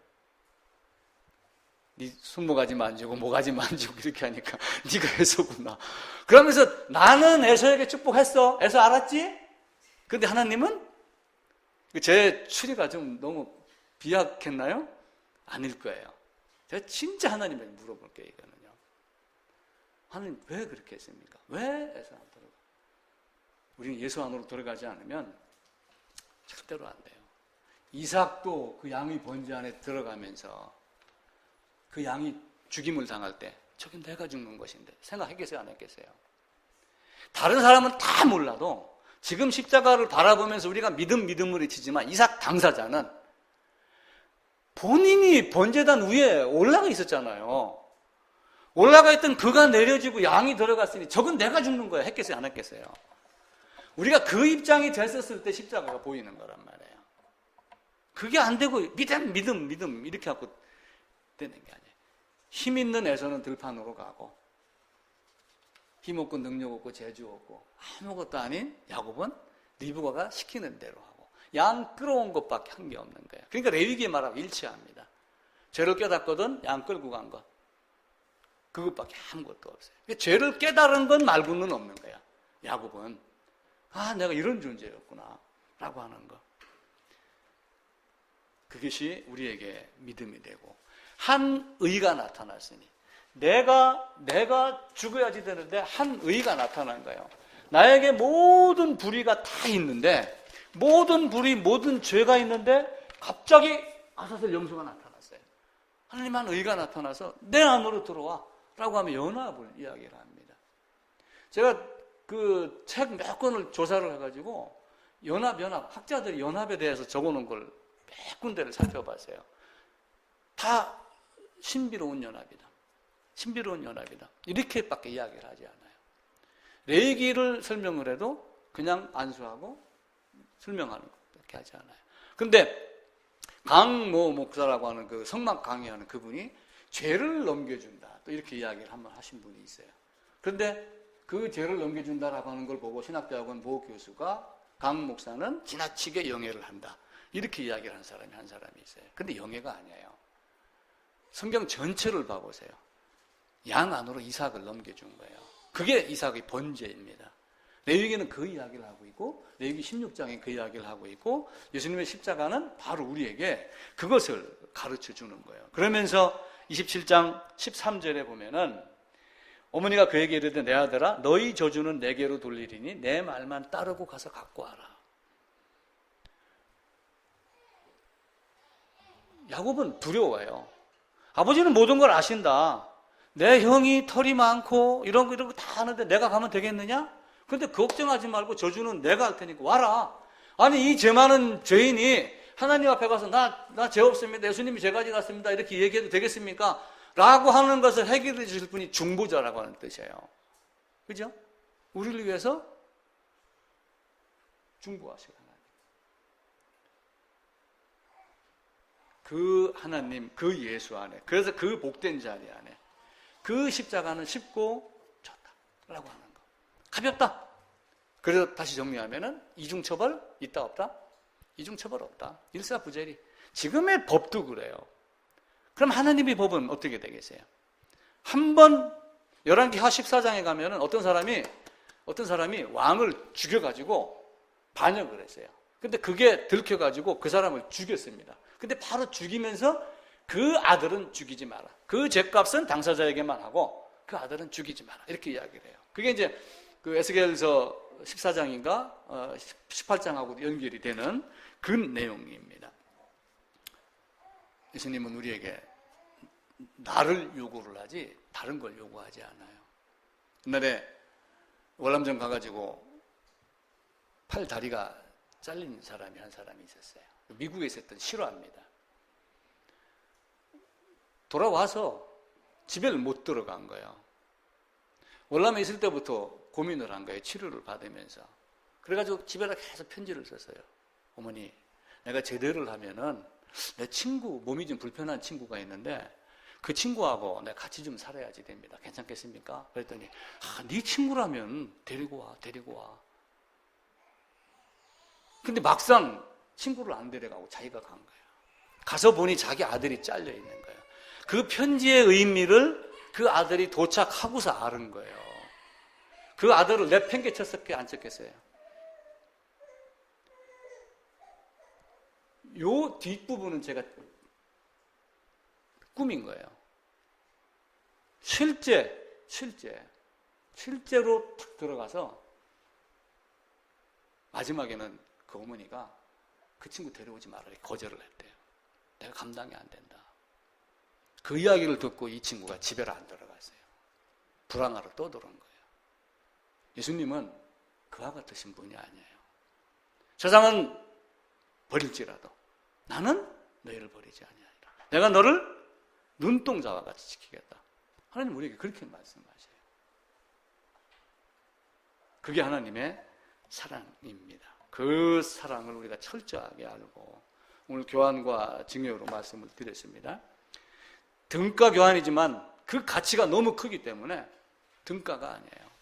네 손모가지 만지고 모가지 만지고 이렇게 하니까 네가 에서구나. 그러면서 나는 에서에게 축복했어. 에서 알았지? 근데 하나님은 제 추리가 좀 너무 비약했나요? 아닐 거예요. 제가 진짜 하나님에게 물어볼게요. 이거는요. 하나님 왜 그렇게 했습니까? 왜 에서 안 들어가? 우리는 예수 안으로 들어가지 않으면 절대로 안 돼요. 이삭도 그 양의 번제 안에 들어가면서 그 양이 죽임을 당할 때 저게 내가 죽는 것인데 생각했겠어요? 안 했겠어요? 다른 사람은 다 몰라도 지금 십자가를 바라보면서 우리가 믿음을 외치지만 이삭 당사자는 본인이 번제단 위에 올라가 있었잖아요. 올라가 있던 그가 내려지고 양이 들어갔으니 저건 내가 죽는 거야. 했겠어요? 안 했겠어요? 우리가 그 입장이 됐었을 때 십자가가 보이는 거란 말이에요. 그게 안 되고 믿음 이렇게 하고 되는 게 아니에요. 힘 있는 에서는 들판으로 가고 힘 없고 능력 없고 재주 없고 아무것도 아닌 야곱은 리브가가 시키는 대로 하고 양 끌어온 것밖에 한 게 없는 거예요. 그러니까 레위기에 말하고 일치합니다. 죄를 깨닫거든 양 끌고 간 것 그것밖에 아무것도 없어요. 그러니까 죄를 깨달은 것 말고는 없는 거야. 야곱은 내가 이런 존재였구나 라고 하는 거. 그것이 우리에게 믿음이 되고 한 의가 나타났으니 내가 죽어야지 되는데 한 의가 나타난 거예요. 나에게 모든 불의가 다 있는데 모든 불의, 모든 죄가 있는데 갑자기 아사셀 영수가 나타났어요. 하나님 한 의가 나타나서 내 안으로 들어와 라고 하면 연합을 이야기를 합니다. 제가 그 책 몇 권을 조사를 해가지고 연합 학자들이 연합에 대해서 적어놓은 걸 몇 군데를 살펴봤어요. 다 신비로운 연합이다. 신비로운 연합이다. 이렇게밖에 이야기를 하지 않아요. 레위기를 설명을 해도 그냥 안수하고 설명하는 것밖에 하지 않아요. 근데 목사라고 하는 그 성막 강의하는 그분이 죄를 넘겨준다. 또 이렇게 이야기를 한번 하신 분이 있어요. 그런데 그 죄를 넘겨준다라고 하는 걸 보고 신학대학원 모 교수가 강 목사는 지나치게 영예를 한다. 이렇게 이야기를 하는 사람이 한 사람이 있어요. 근데 영예가 아니에요. 성경 전체를 봐보세요. 양 안으로 이삭을 넘겨준 거예요. 그게 이삭의 번제입니다. 레위기는 그 이야기를 하고 있고 레위기 16장에 그 이야기를 하고 있고 예수님의 십자가는 바로 우리에게 그것을 가르쳐 주는 거예요. 그러면서 27장 13절에 보면은 어머니가 그에게 이르되 내 아들아 너희 저주는 내게로 돌리리니 내 말만 따르고 가서 갖고 와라. 야곱은 두려워요. 아버지는 모든 걸 아신다. 내 형이 털이 많고 이런 거 다 하는데 내가 가면 되겠느냐? 근데 걱정하지 말고 저주는 내가 할 테니까 와라. 아니 이 죄 많은 죄인이 하나님 앞에 가서 나 죄 없습니다. 예수님이 죄 가져갔습니다. 이렇게 얘기해도 되겠습니까? 라고 하는 것을 해결해 주실 분이 중보자라고 하는 뜻이에요. 그죠? 우리를 위해서 중보하실 하나님. 그 하나님, 그 예수 안에, 그래서 그 복된 자리 안에 그 십자가는 쉽고 좋다라고 하는 거. 가볍다. 그래서 다시 정리하면은 이중처벌 있다 없다? 이중처벌 없다. 일사부재리. 지금의 법도 그래요. 그럼 하나님의 법은 어떻게 되겠어요? 한번 열왕기하 14장에 가면은 어떤 사람이 왕을 죽여가지고 반역을 했어요. 근데 그게 들켜가지고 그 사람을 죽였습니다. 근데 바로 죽이면서 그 아들은 죽이지 마라. 그 죄값은 당사자에게만 하고 그 아들은 죽이지 마라. 이렇게 이야기를 해요. 그게 이제 그 에스겔서 14장인가 18장하고 연결이 되는 그 내용입니다. 예수님은 우리에게 나를 요구를 하지 다른 걸 요구하지 않아요. 옛날에 월남전 가가지고 팔 다리가 잘린 사람이 한 사람이 있었어요. 미국에 있었던 실화입니다. 돌아와서 집에를 못 들어간 거예요. 월남에 있을 때부터 고민을 한 거예요. 치료를 받으면서. 그래가지고 집에다 계속 편지를 썼어요. 어머니, 내가 제대를 하면은 내 친구, 몸이 좀 불편한 친구가 있는데 그 친구하고 내가 같이 좀 살아야지 됩니다. 괜찮겠습니까? 그랬더니 네 친구라면 데리고 와. 근데 막상 친구를 안 데려가고 자기가 간 거예요. 가서 보니 자기 아들이 잘려 있는 거예요. 그 편지의 의미를 그 아들이 도착하고서 아는 거예요. 그 아들을 내팽개쳤을게 안 쳤겠어요? 요 뒷부분은 제가 꾸민 거예요. 실제로 탁 들어가서 마지막에는 그 어머니가 그 친구 데려오지 말아라 거절을 했대요. 내가 감당이 안 된다. 그 이야기를 듣고 이 친구가 집에 안 들어갔어요. 불안하러 또 들어온 거예요. 예수님은 그와 같으신 분이 아니에요. 세상은 버릴지라도 나는 너희를 버리지 아니하리라. 내가 너를 눈동자와 같이 지키겠다. 하나님 우리에게 그렇게 말씀하셔요. 그게 하나님의 사랑입니다. 그 사랑을 우리가 철저하게 알고 오늘 교환과 증여로 말씀을 드렸습니다. 등가 교환이지만 그 가치가 너무 크기 때문에 등가가 아니에요.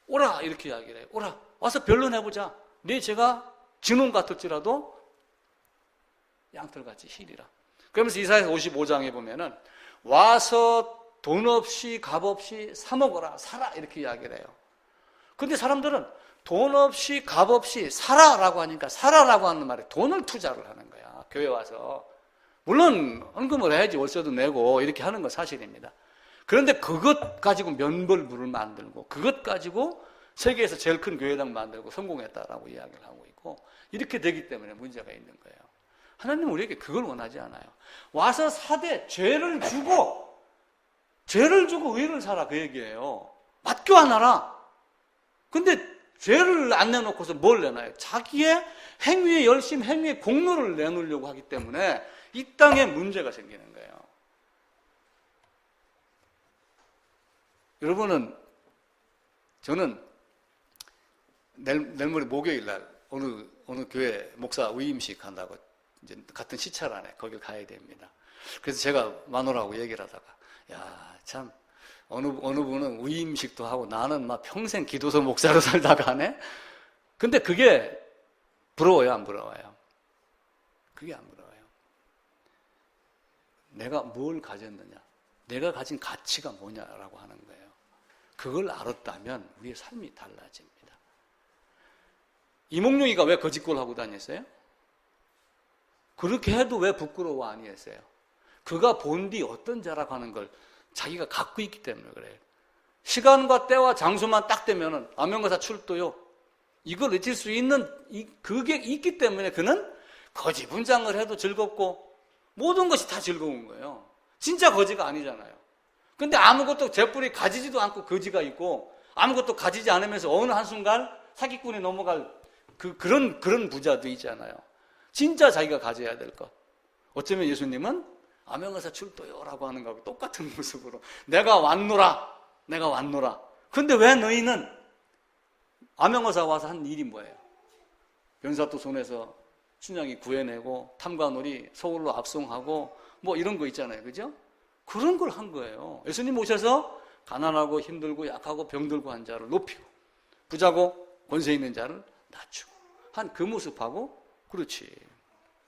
오라 이렇게 이야기를 해요. 오라 와서 변론해보자. 네 죄가 진홍 같을지라도 양털같이 희리라. 그러면서 이사야서 55장에 보면은 와서 돈 없이 값 없이 사 먹어라 사라 이렇게 이야기를 해요. 근데 사람들은 돈 없이 값 없이 사라라고 하니까 사라라고 하는 말에 돈을 투자를 하는 거야. 교회 와서. 물론 헌금을 해야지 월세도 내고 이렇게 하는 건 사실입니다. 그런데 그것 가지고 면벌부를 만들고 그것 가지고 세계에서 제일 큰 교회당 만들고 성공했다라고 이야기를 하고 있고 이렇게 되기 때문에 문제가 있는 거예요. 하나님은 우리에게 그걸 원하지 않아요. 와서 사되 죄를 주고 의를 사라 그 얘기예요. 맞교환하라. 근데 죄를 안 내놓고서 뭘 내놔요? 자기의 행위의 열심, 행위의 공로를 내놓으려고 하기 때문에 이 땅에 문제가 생기는 거예요. 여러분은 저는 내일 모레 목요일 날 어느 교회 목사 위임식 한다고 이제 같은 시찰 안에 거길 가야 됩니다. 그래서 제가 마누라하고 얘기를 하다가 야, 참 어느 분은 위임식도 하고 나는 막 평생 기도소 목사로 살다가 하네. 근데 그게 부러워요, 안 부러워요? 그게 안 부러워요. 내가 뭘 가졌느냐? 내가 가진 가치가 뭐냐라고 하는 거예요. 그걸 알았다면 우리의 삶이 달라집니다. 이몽룡이가 왜 거짓골 하고 다녔어요? 그렇게 해도 왜 부끄러워 아니했어요? 그가 본 뒤 어떤 자라고 하는 걸 자기가 갖고 있기 때문에 그래요. 시간과 때와 장소만 딱 되면은 암행어사 출도요. 이걸 잊을 수 있는 그게 있기 때문에 그는 거지 분장을 해도 즐겁고 모든 것이 다 즐거운 거예요. 진짜 거지가 아니잖아요. 근데 아무것도 재뿔이 가지지도 않고 거지가 있고 아무것도 가지지 않으면서 어느 한순간 사기꾼이 넘어갈 그런 부자도 있잖아요. 진짜 자기가 가져야 될 것. 어쩌면 예수님은 암행어사 출도요라고 하는 거하고 똑같은 모습으로 내가 왔노라. 근데 왜 너희는 암행어사 와서 한 일이 뭐예요? 변사또 손에서 춘향이 구해내고 탐관오리 서울로 압송하고 뭐 이런 거 있잖아요. 그죠? 그런 걸 한 거예요. 예수님 오셔서 가난하고 힘들고 약하고 병들고 한 자를 높이고 부자고 권세 있는 자를 낮추고 한 그 모습하고 그렇지.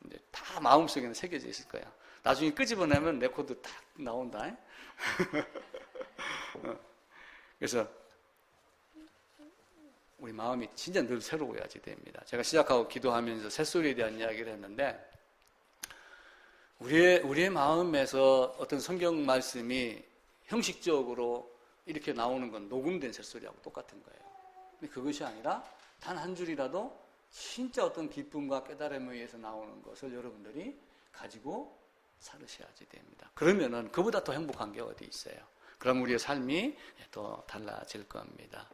이제 다 마음속에는 새겨져 있을 거야. 나중에 끄집어내면 레코드 딱 나온다. 그래서 우리 마음이 진짜 늘 새로워야지 됩니다. 제가 시작하고 기도하면서 새소리에 대한 이야기를 했는데 우리의 마음에서 어떤 성경 말씀이 형식적으로 이렇게 나오는 건 녹음된 새소리하고 똑같은 거예요. 근데 그것이 아니라 단 한 줄이라도 진짜 어떤 기쁨과 깨달음에 의해서 나오는 것을 여러분들이 가지고 살으셔야지 됩니다. 그러면은 그보다 더 행복한 게 어디 있어요? 그럼 우리의 삶이 더 달라질 겁니다.